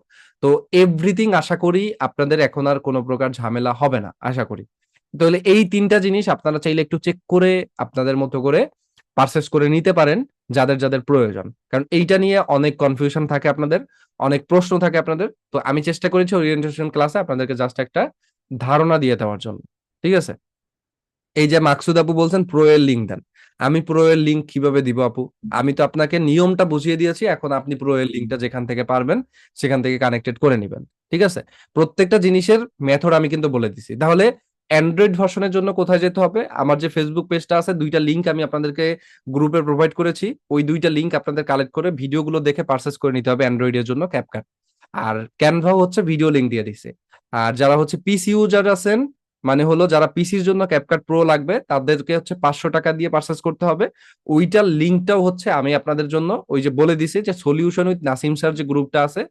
তো এভরিথিং আশা করি আপনাদের এখন আর কোনো প্রকার ঝামেলা হবে না আশা করি। তাহলে এই 3টা জিনিস আপনারা চাইলে একটু চেক করে আপনাদের মতো করে পারচেস করে নিতে পারেন, যাদের যাদের প্রয়োজন। কারণ এইটা নিয়ে অনেক কনফিউশন থাকে আপনাদের, অনেক প্রশ্ন থাকে আপনাদের। তো আমি চেষ্টা করেছি ওরিয়েন্টেশন ক্লাসে আপনাদেরকে জাস্ট একটা ধারণা দিয়ে দেওয়ার জন্য। ঠিক আছে? এই যে মাকসুদ আপু বলছেন প্রো এর লিঙ্ক দেন, আমি প্রো এর লিঙ্ক কিভাবে দিব আপু? আমি তো আপনাকে নিয়মটা বুঝিয়ে দিয়েছি, এখন আপনি প্রো এর লিঙ্কটা যেখান থেকে পারবেন সেখান থেকে কানেক্টেড করে নেবেন। ঠিক আছে? প্রত্যেকটা জিনিসের মেথড আমি কিন্তু বলে দিছি। তাহলে অ্যান্ড্রয়েড ভার্সনের জন্য কোথায় যেতে হবে? আমার যে ফেসবুক পেজটা আছে, 2টা লিঙ্ক আমি আপনাদেরকে গ্রুপে প্রোভাইড করেছি, ওই 2টা লিঙ্ক আপনাদের কালেক্ট করে ভিডিওগুলো দেখে পারচেস করে নিতে হবে অ্যান্ড্রয়েডের জন্য ক্যাপকাট। আর ক্যানভাও হচ্ছে ভিডিও লিঙ্ক দিয়ে দিছে। আর যারা হচ্ছে পিসি ইউজার আছেন, মানে হলো যারা পিসির জন্য ক্যাপকাট প্রো লাগবে তাদেরকে হচ্ছে 500 টাকা দিয়ে পারচেস করতে হবে। ওইটার লিঙ্কটাও হচ্ছে আমি আপনাদের জন্য ওই যে বলে দিছি যে সলিউশন উইথ নাসিম স্যার যে গ্রুপটা আছে,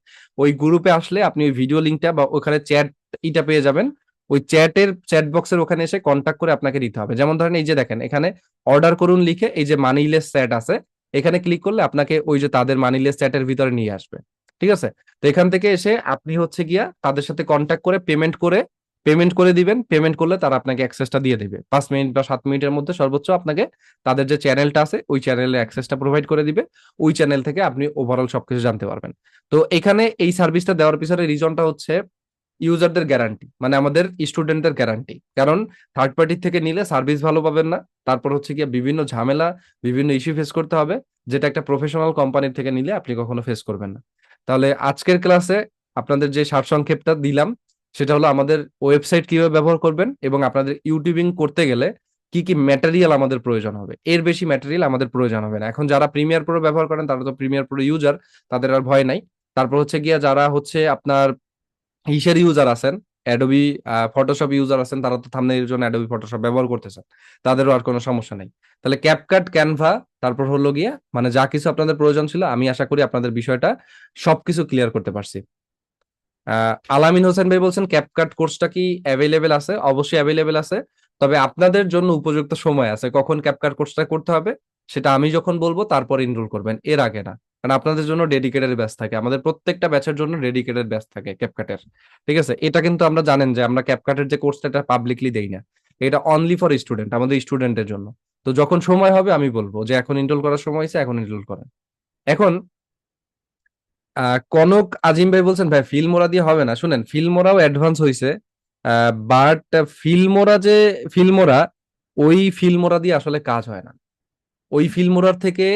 ওই গ্রুপে আসলে আপনি ওই ভিডিও লিঙ্কটা বা ওখানে চ্যাট ইটা পেয়ে যাবেন। ওই চ্যাট বক্সের ওখানে এসে কন্ট্যাক্ট করে আপনাকে দিতে হবে। যেমন ধরেন এই যে দেখেন এখানে অর্ডার করুন লিখে এই যে মানিলেস চ্যাট আছে, এখানে ক্লিক করলে আপনাকে ওই যে তাদের মানিলেস চ্যাটের ভিতরে নিয়ে আসবে। ঠিক আছে? তো এখান থেকে এসে আপনি হচ্ছে গিয়া তাদের সাথে কন্ট্যাক্ট করে পেমেন্ট করে দিবেন। পেমেন্ট করলে তারা আপনাকে অ্যাক্সেসটা দিয়ে দিবে 5 মিনিট বা 7 মিনিটের মধ্যে সর্বোচ্চ আপনাকে তাদের যে চ্যানেলটা আছে ওই চ্যানেলের অ্যাক্সেসটা প্রোভাইড করে দিবে। ওই চ্যানেল থেকে আপনি ওভারঅল সবকিছু জানতে পারবেন। তো এখানে এই সার্ভিসটা দেওয়ার পিছনে রিজনটা হচ্ছে ইউজারদের গ্যারান্টি, মানে আমাদের স্টুডেন্টদের গ্যারান্টি। কারণ থার্ড পার্টি থেকে নিলে সার্ভিস ভালো পাবেন না, তারপর হচ্ছে গিয়ে বিভিন্ন ঝামেলা, বিভিন্ন ইস্যু ফেস করতে হবে, যেটা একটা প্রফেশনাল কোম্পানির থেকে নিলে আপনি কখনো ফেস করবেন না। তাহলে আজকের ক্লাসে আপনাদের যে সারসংক্ষেপটা দিলাম সেটা হলো আমাদের ওয়েবসাইট কিভাবে ব্যবহার করবেন এবং আপনাদের ইউটিউবিং করতে গেলে কি কি ম্যাটেরিয়াল আমাদের প্রয়োজন হবে। এর বেশি ম্যাটেরিয়াল আমাদের প্রয়োজন হবে না। এখন যারা প্রিমিয়ার প্রো ব্যবহার করেন তারা তো প্রিমিয়ার প্রো ইউজার, তাদের আর ভয় নাই। তারপর হচ্ছে গিয়া যারা হচ্ছে আপনার ইসের ইউজার আছেন, অ্যাডোবি ফটোশপ ইউজার আছেন, তারা তো থাম্বনেইলের জন্য অ্যাডোবি ফটোশপ ব্যবহার করতেছেন, তাদেরও আর কোনো সমস্যা নেই। তাহলে ক্যাপকাট, ক্যানভা, তারপর হলো গিয়া মানে যা কিছু আপনাদের প্রয়োজন ছিল, আমি আশা করি আপনাদের বিষয়টা সবকিছু ক্লিয়ার করতে পারছি। আলামিন হোসেন ভাই বলছেন ক্যাপকাট কোর্সটা কি অ্যাভেলেবেল আছে? অবশ্যই অ্যাভেলেবেল আছে, তবে আপনাদের জন্য উপযুক্ত সময় আছে কখন ক্যাপকাট কোর্সটা করতে হবে সেটা আমি যখন বলবো তারপর এনরোল করবেন, এর আগে না। কারণ আপনাদের জন্য ডেডিকেটেড ব্যাচ থাকে, আমাদের প্রত্যেকটা ব্যাচের জন্য ডেডিকেটেড ব্যাচ থাকে ক্যাপকাটের। ঠিক আছে? এটা কিন্তু আমরা জানেন যে আমরা ক্যাপকাটের যে কোর্সটা এটা পাবলিকলি দেই না, এটা অনলি ফর স্টুডেন্ট, আমাদের স্টুডেন্টের জন্য। তো যখন সময় হবে আমি বলবো যে এখন এনরোল করার সময় হয়েছে, এখন এনরোল করেন। এখন কনক আজিম ভাই বলছেন ভাই ফিল্মোরা দিয়ে হবে না। শুনেন, ফিল্মোরাও অ্যাডভান্স হয়েছে, বাট ফিল্মোরা যে ফিল্মোরা, ওই ফিল্মোরা দিয়ে আসলে কাজ হয় না। ওই ফিল্মোরার থেকে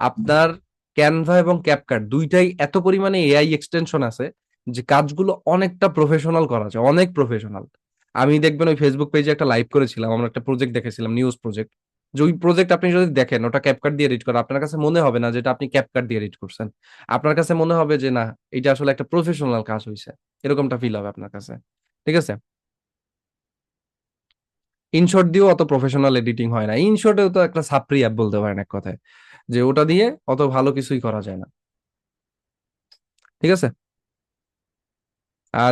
আপনার ক্যানভা এবং ক্যাপকাট দুইটাই এত পরিমাণে এআই এক্সটেনশন আছে যে কাজগুলো অনেকটা প্রফেশনাল করা যায়, অনেক প্রফেশনাল। আমি দেখবেন ওই ফেসবুক পেজে একটা লাইভ করেছিলাম, আমরা একটা প্রজেক্ট দেখেছিলাম, নিউজ প্রজেক্ট। যে ওই প্রজেক্ট আপনি যদি দেখেন ওটা ক্যাপকাট দিয়ে এডিট করা, আপনার কাছে মনে হবে না যেটা আপনি ক্যাপকাট দিয়ে এডিট করছেন। আপনার কাছে মনে হবে যে না, এটা আসলে একটা প্রফেশনাল কাজ হয়েছে, এরকমটা ফিল হবে আপনার কাছে। ঠিক আছে? ইনশট দিয়েও অত প্রফেশনাল এডিটিং হয় না, ইনশটেও তো একটা সাপ্রি অ্যাপ বলতে পারেন এক কথায়, যে ওটা দিয়ে অত ভালো কিছুই করা যায় না। ঠিক আছে?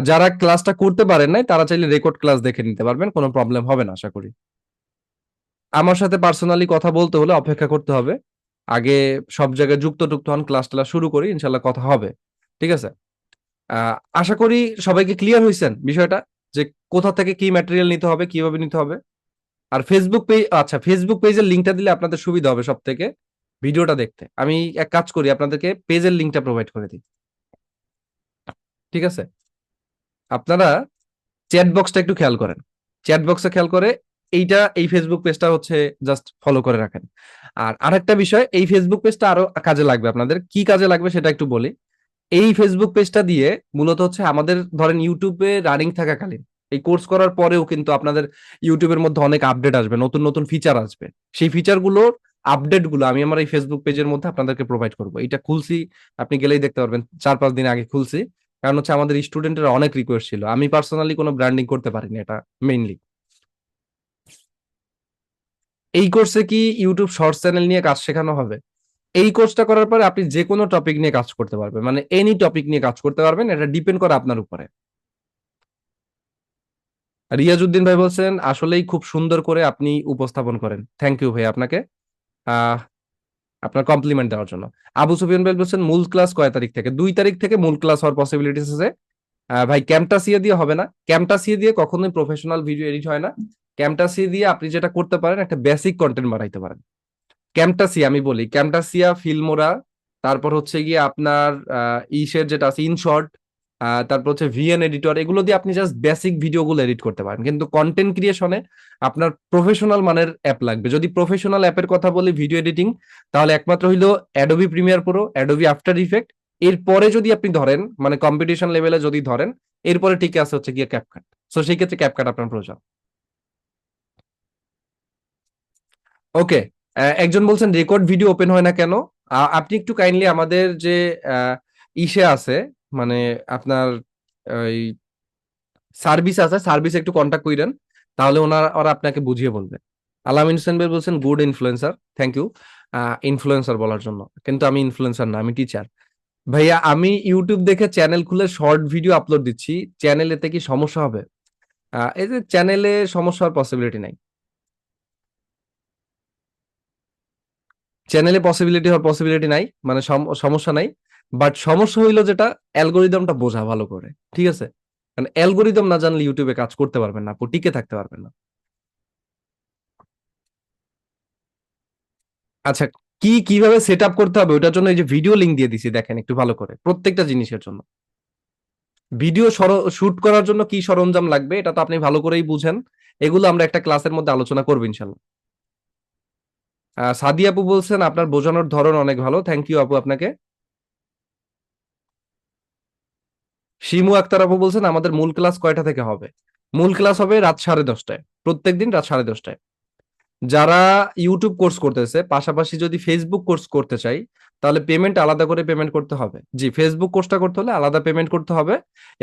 যারা ক্লাসটা করতে পারেন নাই তারা চাইলে রেকর্ড ক্লাস দেখে নিতে পারবেন, কোনো প্রবলেম হবে না আশা করি। আমার সাথে পার্সোনালি কথা বলতে হলে অপেক্ষা করতে হবে, আগে সব জায়গায় যুক্ত টুক্ত হন, ক্লাস টালা শুরু করি, ইনশাল্লাহ কথা হবে। ঠিক আছে? আশা করি সবাইকে ক্লিয়ার হয়েছেন বিষয়টা, যে কোথা থেকে কি ম্যাটেরিয়াল নিতে হবে, কিভাবে নিতে হবে। আর ফেসবুক পেজ, আচ্ছা ফেসবুক পেজের লিঙ্কটা দিলে আপনাদের সুবিধা হবে সব থেকে ভিডিওটা দেখতে। আমি এক কাজ করি, আপনাদেরকে পেজের লিঙ্কটা প্রোভাইড করে দিই। ঠিক আছে? আপনারা চ্যাট বক্সটা একটু খেয়াল করেন, চ্যাট বক্সে খেয়াল করে এইটা, এই ফেসবুক পেজটা হচ্ছে জাস্ট ফলো করে রাখেন। আর আরেকটা বিষয়, এই ফেসবুক পেজটা আরো কাজে লাগবে আপনাদের, কি কাজে লাগবে সেটা একটু বলি। এই ফেসবুক পেজটা দিয়ে মূলত হচ্ছে আমাদের ধরেন ইউটিউবে রানিং থাকাকালীন, এই কোর্স করার পরেও কিন্তু আপনাদের ইউটিউবের মধ্যে অনেক আপডেট আসবে, নতুন নতুন ফিচার আসবে। সেই ফিচারগুলোর আপডেট গুলো আমি আমার এই ফেসবুক পেজের মধ্যে আপনাদেরকে প্রোভাইড করবো। এটা খুলছি, আপনি গেলেই দেখতে পারবেন, 4-5 দিন আগে খুলছি। কারণ হচ্ছে আমাদের স্টুডেন্টের অনেক রিকোয়েস্ট ছিল, আমি পার্সোনালি কোনো ব্র্যান্ডিং করতে পারিনি এটা মেইনলি। এই কোর্সে কি ইউটিউব শর্টস চ্যানেল নিয়ে কাজ শেখানো হবে? এই কোর্সটা করার পরে আপনি যে কোনো টপিক নিয়ে কাজ করতে পারবেন, মানে এনি টপিক নিয়ে কাজ করতে পারবেন, এটা ডিপেন্ড করে আপনার উপরে। রিয়াজউদ্দিন ভাই বলছেন আসলেই খুব সুন্দর করে আপনি উপস্থাপন করেন, থ্যাংক ইউ ভাই আপনাকে আহ আপনার কমপ্লিমেন্ট দেওয়ার জন্য। আবু সুফিয়ান ভাই বলছেন মূল ক্লাস কয় তারিখ থেকে? 2 তারিখ থেকে মূল ক্লাস হওয়ার পসিবিলিটিস আছে। ভাই ক্যামটাসিয়া দিয়ে হবে না, ক্যামটাসিয়া দিয়ে কখনোই প্রফেশনাল ভিডিও এডিট হয় না। ক্যামটাসিয়া দিয়ে আপনি যেটা করতে পারেন, একটা বেসিক কন্টেন্ট বানাইতে পারেন। ক্যামটাসিয়া আমি বলি, ক্যামটাসিয়া, ফিল্মোরা, তারপর হচ্ছে গিয়ে আপনার ইসের যেটা আছে ইনশর্ট, তারপর হচ্ছে ভিএন এডিটর, এগুলো দিয়ে আপনি জাস্ট বেসিক ভিডিওগুলো এডিট করতে পারেন। কিন্তু কন্টেন্ট ক্রিয়েশনে আপনার প্রফেশনাল মানের অ্যাপ লাগবে। যদি প্রফেশনাল অ্যাপের কথা বলি ভিডিও এডিটিং, তাহলে একমাত্র হইলো Adobe Premiere Pro, Adobe after effect. এরপরে যদি আপনি ধরেন, মানে কম্পিটিশন লেভেলে যদি ধরেন, এরপরে ঠিক আছে হচ্ছে গিয়ে ক্যাপকাট। সো সেই ক্ষেত্রে ক্যাপকাট আপনার প্রয়োজন। ওকে। একজন বলছেন রেকর্ড ভিডিও ওপেন হয় না কেন? আপনি একটু কাইন্ডলি আমাদের যে আহ, ইসে আছে, মানে আপনার ওই সার্ভিস আছে, সার্ভিস একটু কন্ট্যাক্ট করেন, তাহলে ওরা আপনাকে বুঝিয়ে বলবে। আলামিন হোসেন ভাই বলছেন good influencer, thank you influencer বলার জন্য, কিন্তু আমি ইনফ্লুয়েন্সার না, আমি টিচার। ভাইয়া আমি ইউটিউব দেখে চ্যানেল খুলে শর্ট ভিডিও আপলোড দিচ্ছি, চ্যানেলেতে কি সমস্যা হবে? এই যে চ্যানেলে সমস্যা হওয়ার পসিবিলিটি নাই। চ্যানেলে পসিবিলিটি হওয়ার পসিবিলিটি নাই, মানে সমস্যা নাই। বাট সমস্যা হইলো যেটা, অ্যালগোরিদমটা বোঝা ভালো করে, ঠিক আছে? কারণ অ্যালগোরিদম না জানলে ইউটিউবে কাজ করতে পারবেন না, আপু টিকে থাকতে পারবেন না। আচ্ছা, কিভাবে সেট আপ করতে হবে ওটার জন্য এই যে ভিডিও লিঙ্ক দিয়ে দিছি, দেখেন একটু ভালো করে প্রত্যেকটা জিনিসের জন্য। ভিডিও শুট করার জন্য কি সরঞ্জাম লাগবে এটা তো আপনি ভালো করেই বুঝেন, এগুলো আমরা একটা ক্লাসের মধ্যে আলোচনা করবো ইনশাল্লাহ। সাদি আপু বলছেন আপনার বোঝানোর ধরন অনেক ভালো, থ্যাংক ইউ আপু আপনাকে। শিমু আক্তার আপু বলছেন আমাদের মূল ক্লাস কয়টা থেকে হবে? মূল ক্লাস হবে রাত 10:30টায়, প্রত্যেকদিন রাত 10:30টায়। যারা ইউটিউব কোর্স করতেছে পাশাপাশি যদি ফেসবুক কোর্স করতে চাই, তাহলে পেমেন্ট আলাদা করে পেমেন্ট করতে হবে। জি, ফেসবুক কোর্সটা করতে হলে আলাদা পেমেন্ট করতে হবে,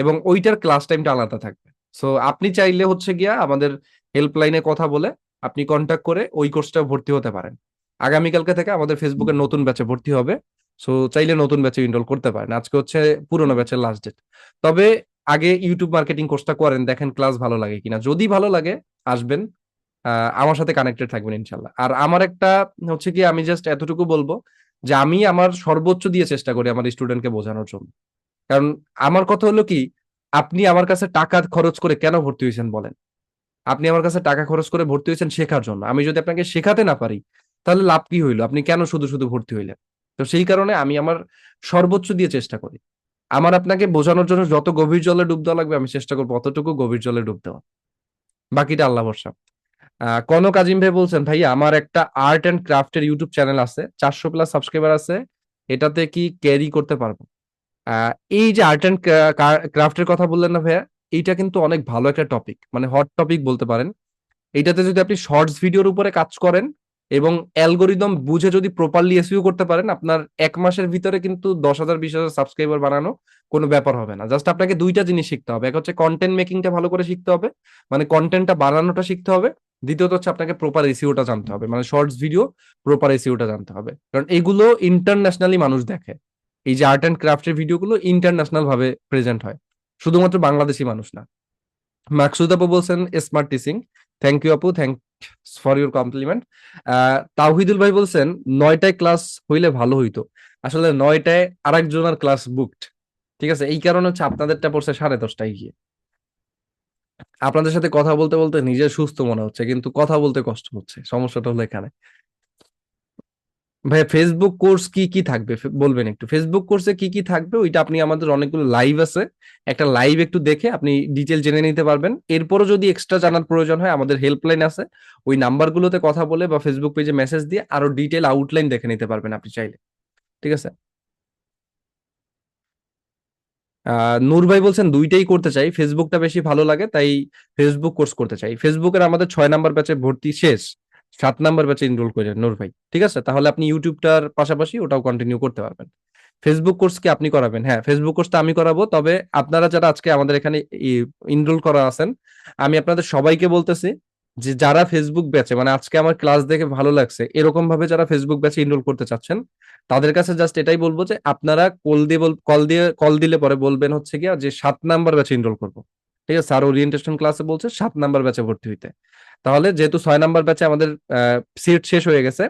এবং ওইটার ক্লাস টাইমটা আলাদা থাকবে। সো আপনি চাইলে হচ্ছে গিয়া আমাদের হেল্পলাইনে কথা বলে আপনি কন্ট্যাক্ট করে ওই কোর্সটা ভর্তি হতে পারেন। আগামীকালকে থেকে আমাদের ফেসবুকের নতুন ব্যাচে ভর্তি হবে। সো চাইলে নতুন ব্যাচে এনরোল করতে পারেন, আজকে হচ্ছে পুরোনো ব্যাচের লাস্ট ডেট। তবে আগে ইউটিউব মার্কেটিং কোর্সটা করেন, দেখেন ক্লাস ভালো লাগে কিনা, যদি ভালো লাগে আসবেন, আমার সাথে কানেক্টেড থাকবেন ইনশাল্লাহ। আর আমার একটা হচ্ছে কি, আমি জাস্ট এতটুকু বলবো যে আমি আমার সর্বোচ্চ দিয়ে চেষ্টা করি আমার স্টুডেন্টকে বোঝানোর জন্য। কারণ আমার কথা হলো কি, আপনি আমার কাছে টাকা খরচ করে কেন ভর্তি হয়েছেন বলেন? আপনি আমার কাছে টাকা খরচ করে ভর্তি হয়েছেন শেখার জন্য, আমি যদি আপনাকে শেখাতে না পারি তাহলে লাভ কি হইলো? আপনি কেন শুধু শুধু ভর্তি হইলেন? তো সেই কারণে আমি আমার সর্বোচ্চ দিয়ে চেষ্টা করি। আমার আপনাকে বোঝানোর জন্য যত গভীর জলে ডুব দেওয়া লাগবে আমি চেষ্টা করবো অতটুকু গভীর জলে ডুব দেওয়া, বাকিটা আল্লাহ ভরসা। কনক আজিম ভাই বলছেন ভাই আমার একটা আর্ট এন্ড ক্রাফটের ইউটিউব চ্যানেল আছে, 400+ সাবস্ক্রাইবার আছে, এটাতে কি ক্যারি করতে পারবো? আহ, এই যে আর্ট এন্ড ক্রাফটের কথা বললেন না ভাইয়া, এইটা কিন্তু অনেক ভালো একটা টপিক, মানে হট টপিক বলতে পারেন। এইটাতে যদি আপনি শর্টস ভিডিওর উপরে কাজ করেন এবং অ্যালগোরিদম বুঝে যদি প্রপারলি এসইও করতে পারেন, আপনার 1 মাসের ভিতরে কিন্তু 10,000 20,000 সাবস্ক্রাইবার বানানো কোনো ব্যাপার হবে না। জাস্ট আপনাকে দুইটা জিনিস শিখতে হবে, এক হচ্ছে কন্টেন্ট মেকিংটা ভালো করে শিখতে হবে, মানে কন্টেন্টটা বানানোটা শিখতে হবে। দ্বিতীয়ত হচ্ছে আপনাকে প্রপার এসইওটা জানতে হবে, মানে শর্টস ভিডিও প্রপার এসইওটা জানতে হবে, কারণ এগুলো ইন্টারন্যাশনালি মানুষ দেখে। এই যে আর্ট অ্যান্ড ক্রাফটের ভিডিওগুলো ইন্টারন্যাশনাল ভাবে প্রেজেন্ট হয়, শুধুমাত্র বাংলাদেশি মানুষ না। মাকসুদ আপু বলছেন স্মার্ট টিচিং, থ্যাংক ইউ আপু, thank for your compliment. Tawhidul ভাই বলছেন 9টায় ক্লাস হইলে ভালো হইতো। আসলে 9টায় আরেকজনের ক্লাস বুকড, ঠিক আছে? এই কারণে হচ্ছে আপনাদেরটা পড়ছে 10:30টায় গিয়ে। আপনাদের সাথে কথা বলতে বলতে নিজের সুস্থ মনে হচ্ছে, কিন্তু কথা বলতে কষ্ট হচ্ছে, সমস্যাটা হলো এখানে। ভাই ফেসবুক কোর্স কি কি থাকবে বলবেন একটু, ফেসবুক কোর্সে কি কি থাকবে ওইটা আপনি, আমাদের অনেকগুলো লাইভ আছে, একটা লাইভ একটু দেখে আপনি ডিটেল জেনে নিতে পারবেন। এরপরও যদি এক্সট্রা জানার প্রয়োজন হয় আমাদের হেল্পলাইন আছে, ওই নাম্বারগুলোতে কথা বলে বা ফেসবুক পেজে মেসেজ দিয়ে আরো ডিটেল আউটলাইন দেখে নিতে পারবেন আপনি চাইলে, ঠিক আছে? নূর ভাই বলছেন দুইটাই করতে চাই, ফেসবুকটা বেশি ভালো লাগে তাই ফেসবুক কোর্স করতে চাই। ফেসবুকের আমাদের 6 নাম্বার ব্যাচে ভর্তি শেষ, 7 নাম্বার ব্যাচে এনরোল করেন নূর ভাই, ঠিক আছে? তাহলে আপনি ইউটিউবটার পাশাপাশি ওটাও কন্টিনিউ করতে পারবেন। ফেসবুক কোর্স কি আপনি করাবেন? হ্যাঁ, ফেসবুক কোর্সটা আমি করাবো, তবে আপনারা যারা আজকে আমাদের এখানে এনরোল করা আছেন, আমি আপনাদের সবাইকে বলতেছি যে যারা ফেসবুক ব্যাচে, মানে আজকে আমার ক্লাস দেখে ভালো লাগছে এরকম ভাবে যারা ফেসবুক ব্যাচে এনরোল করতে চাচ্ছেন, তাদের কাছে জাস্ট এটাই বলবো যে আপনারা কল দিলে পরে বলবেন হচ্ছে গিয়া যে 7 নাম্বার ব্যাচে এনরোল করবো, ঠিক আছে? স্যার ওরিয়েন্টেশন ক্লাসে বলছে 7 নাম্বার ব্যাচে ভর্তি হইতে। তাহলে যেহেতু 6 নাম্বার ব্যাচে আমাদের সিট শেষ হয়ে গেছে,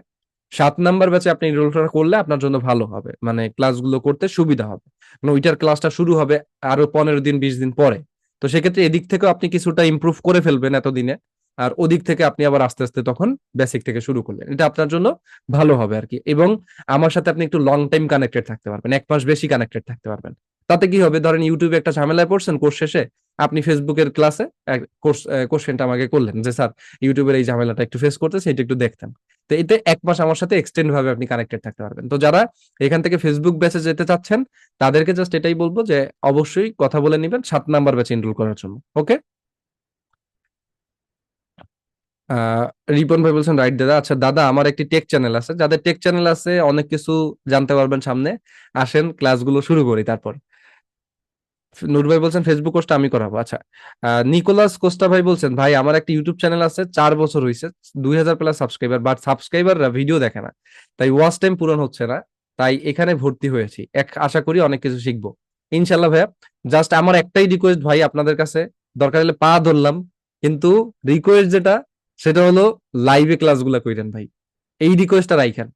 7 নাম্বার ব্যাচে আপনি এনরোলটা করলে আপনার জন্য ভালো হবে, মানে ক্লাসগুলো করতে সুবিধা হবে। মানে ওইটার ক্লাসটা শুরু হবে আরো 15 দিন 20 দিন পরে। তো সেক্ষেত্রে এদিক থেকেও আপনি কিছুটা ইমপ্রুভ করে ফেলবেন এতদিনে, আর ওদিক থেকে আপনি আবার আস্তে আস্তে তখন বেসিক থেকে শুরু করলেন, এটা আপনার জন্য ভালো হবে আর কি। এবং আমার সাথে আপনি একটু লং টাইম কানেক্টেড থাকতে পারবেন, 1 মাস বেশি কানেক্টেড থাকতে পারবেন। তাতে কি হবে, ধরেন ইউটিউবে একটা ঝামেলায় পড়ছেন কোর্স শেষে, আপনি ফেসবুকের ক্লাসে কোশ্চেনটা আমাকে করলেন যে স্যার ইউটিউবের এই ঝামেলাটা একটু ফেস করতেছে, এটা একটু দেখতেন। তো এতে 1 মাস আমার সাথে এক্সটেন্ড ভাবে আপনি কানেক্টেড থাকতে পারবেন। তো যারা এখান থেকে ফেসবুক ব্যাচে যেতে চাচ্ছেন তাদেরকে জাস্ট এটাই বলবো যে অবশ্যই কথা বলে নিবেন 7 নাম্বার ব্যাচে এনরোল করার জন্য, ওকে? আহ রিপন ভাই বলছেন রাইট দাদা। আচ্ছা দাদা, আমার একটি টেক চ্যানেল আছে, যাদের টেক চ্যানেল আছে অনেক কিছু জানতে পারবেন সামনে, আসেন ক্লাসগুলো শুরু করি তারপর। নূর ভাই বলছেন ফেসবুক কোর্সটা আমি করাবো, আচ্ছা। নিকোলাস কোস্টা ভাই বলছেন ভাই আমার একটা ইউটিউব চ্যানেল আছে, 4 বছর হয়েছে, 2,000+ সাবস্ক্রাইবার, বাট সাবস্ক্রাইবাররা ভিডিও দেখে না, তাই ওয়াচ টাইম পূরণ হচ্ছে না, তাই এখানে ভর্তি হয়েছি, আশা করি অনেক কিছু শিখবো ইনশাল্লাহ ভাইয়া। জাস্ট আমার একটাই রিকোয়েস্ট ভাই আপনাদের কাছে, দরকার হলে পা ধরলাম, কিন্তু রিকোয়েস্ট যেটা সেটা হলো লাইভে ক্লাসগুলো কইরেন ভাই, এই রিকোয়েস্টটা রাইখেন।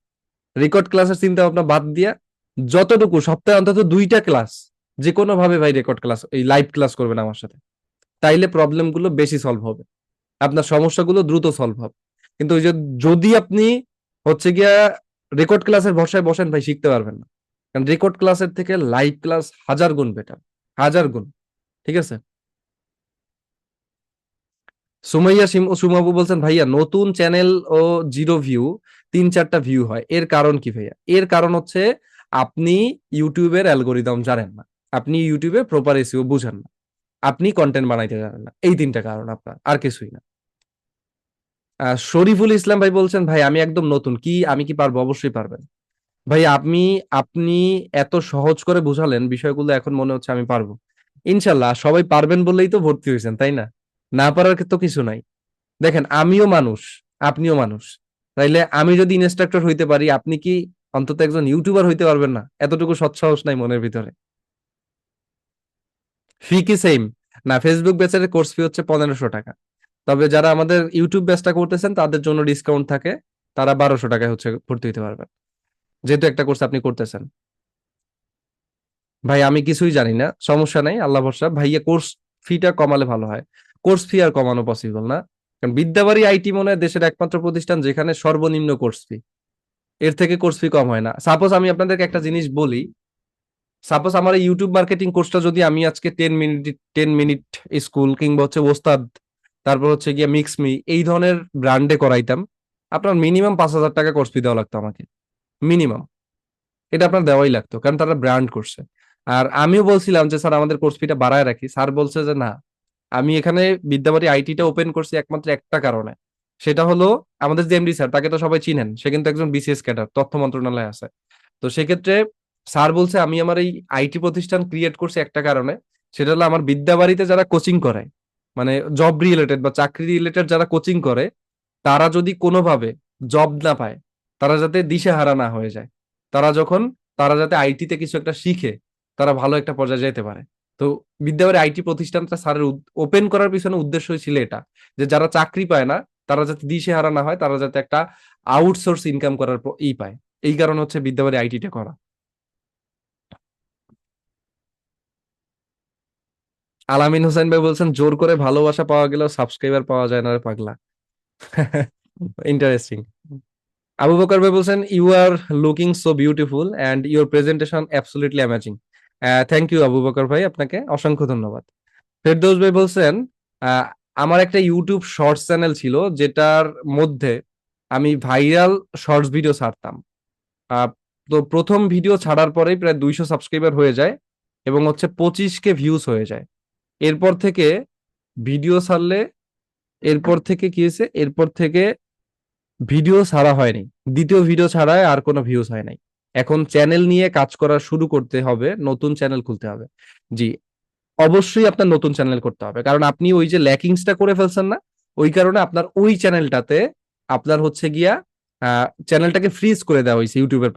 রেকর্ড ক্লাসের চিন্তা ভাবনা বাদ দিয়া যতটুকু সপ্তাহে অন্তত 2টা ক্লাস যে কোনো ভাবে ভাই রেকর্ড ক্লাস এই লাইভ ক্লাস করবেন আমার সাথে, তাইলে প্রবলেম গুলো বেশি সলভ হবে, আপনার সমস্যাগুলো দ্রুত সলভ হবে। কিন্তু ওই যে যদি আপনি হচ্ছে গিয়া রেকর্ড ক্লাসের ভরসায় বসেন ভাই, শিখতে পারবেন না। কারণ রেকর্ড ক্লাসের থেকে লাইভ ক্লাস হাজার গুণ বেটার, হাজার গুণ। ঠিক আছে। সুমাবু বলছেন ভাইয়া নতুন চ্যানেল ও জিরো ভিউ, 3-4টা ভিউ হয়, এর কারণ কি ভাইয়া? এর কারণ হচ্ছে আপনি ইউটিউবের অ্যালগোরিদম জানেন না, আপনি ইউটিউবে প্রপার এসইও বুঝেন না, আপনি কন্টেন্ট বানাইতে জানেন না, এই 3টা কারণ আপনার, আর কিছুই না। শরীফুল ইসলাম ভাই বলছেন ভাই আমি একদম নতুন, কি আমি কি পারবো? অবশ্যই পারবেন ভাই। আপনি এত সহজ করে বুঝালেন বিষয়গুলো, এখন মনে হচ্ছে আমি পারবো। ইনশাল্লাহ সবাই পারবেন বলেই তো ভর্তি হয়েছেন, তাই না? না পারার তো কিছু নাই। দেখেন আমিও মানুষ, আপনিও মানুষ, তাইলে আমি যদি ইনস্ট্রাক্টর হইতে পারি, আপনি কি অন্তত একজন ইউটিউবার হইতে পারবেন না? এতটুকু সৎসাহস নাই মনের ভিতরে? ফি কি সেম? না, ফেসবুক ব্যাচের কোর্স ফি হচ্ছে 1500 টাকা। তবে যারা আমাদের ইউটিউব ব্যাচটা করতেছেন তাদের জন্য ডিসকাউন্ট থাকে, তারা 1200 টাকায় হচ্ছে ভর্তি হতে পারবেন, যেহেতু একটা কোর্স আপনি করতেছেন। ভাই আমি কিছুই জানি না, সমস্যা নাই, আল্লাহ ভরসা। ভাইয়া কোর্স ফিটা কমালে ভালো হয়। কোর্স ফি আর কমানো পসিবল না, কারণ বিদ্যাবাড়ি আইটি মনে হয় দেশের একমাত্র প্রতিষ্ঠান যেখানে সর্বনিম্ন কোর্স ফি, এর থেকে কোর্স ফি কম হয় না। সাপোজ আমি আপনাদেরকে একটা জিনিস বলি, সাপোজ আমার এই ইউটিউব মার্কেটিং কোর্সটা যদি আমি আজকে 10 মিনিট স্কুল কিংবা হচ্ছে ওস্তাদ, তারপর হচ্ছে গিয়ে মিক্স মি এই ধরনের ব্র্যান্ডে করাইতাম, আপনার মিনিমাম 5,000 টাকা কোর্স ফি দেওয়া লাগতো আমাকে, মিনিমাম। এটা আপনার দেওয়াই লাগতো, কারণ তারা ব্র্যান্ড করছে। আর আমিও বলছিলাম যে স্যার আমাদের কোর্স ফিটা বাড়ায় রাখি, স্যার বলছে যে না, আমি এখানে বিদ্যাবাড়ি আইটিটা ওপেন করছি একমাত্র একটা কারণে, সেটা হলো আমাদের যে এমডি স্যার, তাকে তো সবাই চিনেন, সে কিন্তু একজন বিসিএস ক্যাডার, তথ্য মন্ত্রণালয়ে আছে। তো সেক্ষেত্রে স্যার বলছে আমি আমার এই আইটি প্রতিষ্ঠান ক্রিয়েট করছি একটা কারণে, সেটা হলো আমার বিদ্যাবাড়িতে যারা কোচিং করে, মানে জব রিলেটেড বা চাকরি রিলেটেড যারা কোচিং করে, তারা যদি কোনোভাবে জব না পায়, তারা যাতে দিশেহারা না হয়ে যায়, তারা যখন তারা যাতে আইটিতে কিছু একটা শিখে তারা ভালো একটা পর্যায়ে যেতে পারে। তো বিদ্যাবাড়ি আইটি প্রতিষ্ঠানটা স্যারের ওপেন করার পিছনে উদ্দেশ্য ছিল এটা, যে যারা চাকরি পায় না তারা যাতে দিশেহারা না হয়, তারা যাতে একটা আউটসোর্স ইনকাম করার পায়। এই কারণে হচ্ছে বিদ্যাবাড়ি আইটিটা করা। আলামিন হোসেন ভাই বলছেন জোর করে ভালোবাসা পাওয়া গেলেও সাবস্ক্রাইবার পাওয়া যায় না রে পাগলা। ইন্টারেস্টিং। আবু বকর ভাই বলছেন you are looking so beautiful and your presentation absolutely amazing. Thank you Abu Bakr ভাই, আপনাকে অসংখ্য ধন্যবাদ। ফেরদৌস ভাই বলছেন আহ, আমার একটা ইউটিউব শর্টস চ্যানেল ছিল যেটার মধ্যে আমি ভাইরাল শর্টস ভিডিও ছাড়তাম। আহ, তো প্রথম ভিডিও ছাড়ার পরেই প্রায় 200 সাবস্ক্রাইবার হয়ে যায় এবং হচ্ছে 25K ভিউজ হয়ে যায়। এরপর থেকে ভিডিও ছাড়লে, এরপর থেকে কি হয়েছে, এরপর থেকে ভিডিও ছাড়া হয়নি, দ্বিতীয় ভিডিও ছাড়ায় আর কোনো ভিউজ হয় নাই। এখন চ্যানেল নিয়ে কাজ করা শুরু করতে হবে, নতুন চ্যানেল খুলতে হবে। জি, অবশ্যই আপনার নতুন চ্যানেল করতে হবে, কারণ আপনি ওই যে ল্যাকিংসটা করে ফেলছেন না, ওই কারণে আপনার ওই চ্যানেলটাতে আপনার হচ্ছে গিয়া চ্যানেলটাকে ফ্রিজ করে দেওয়া হয়েছে ইউটিউবের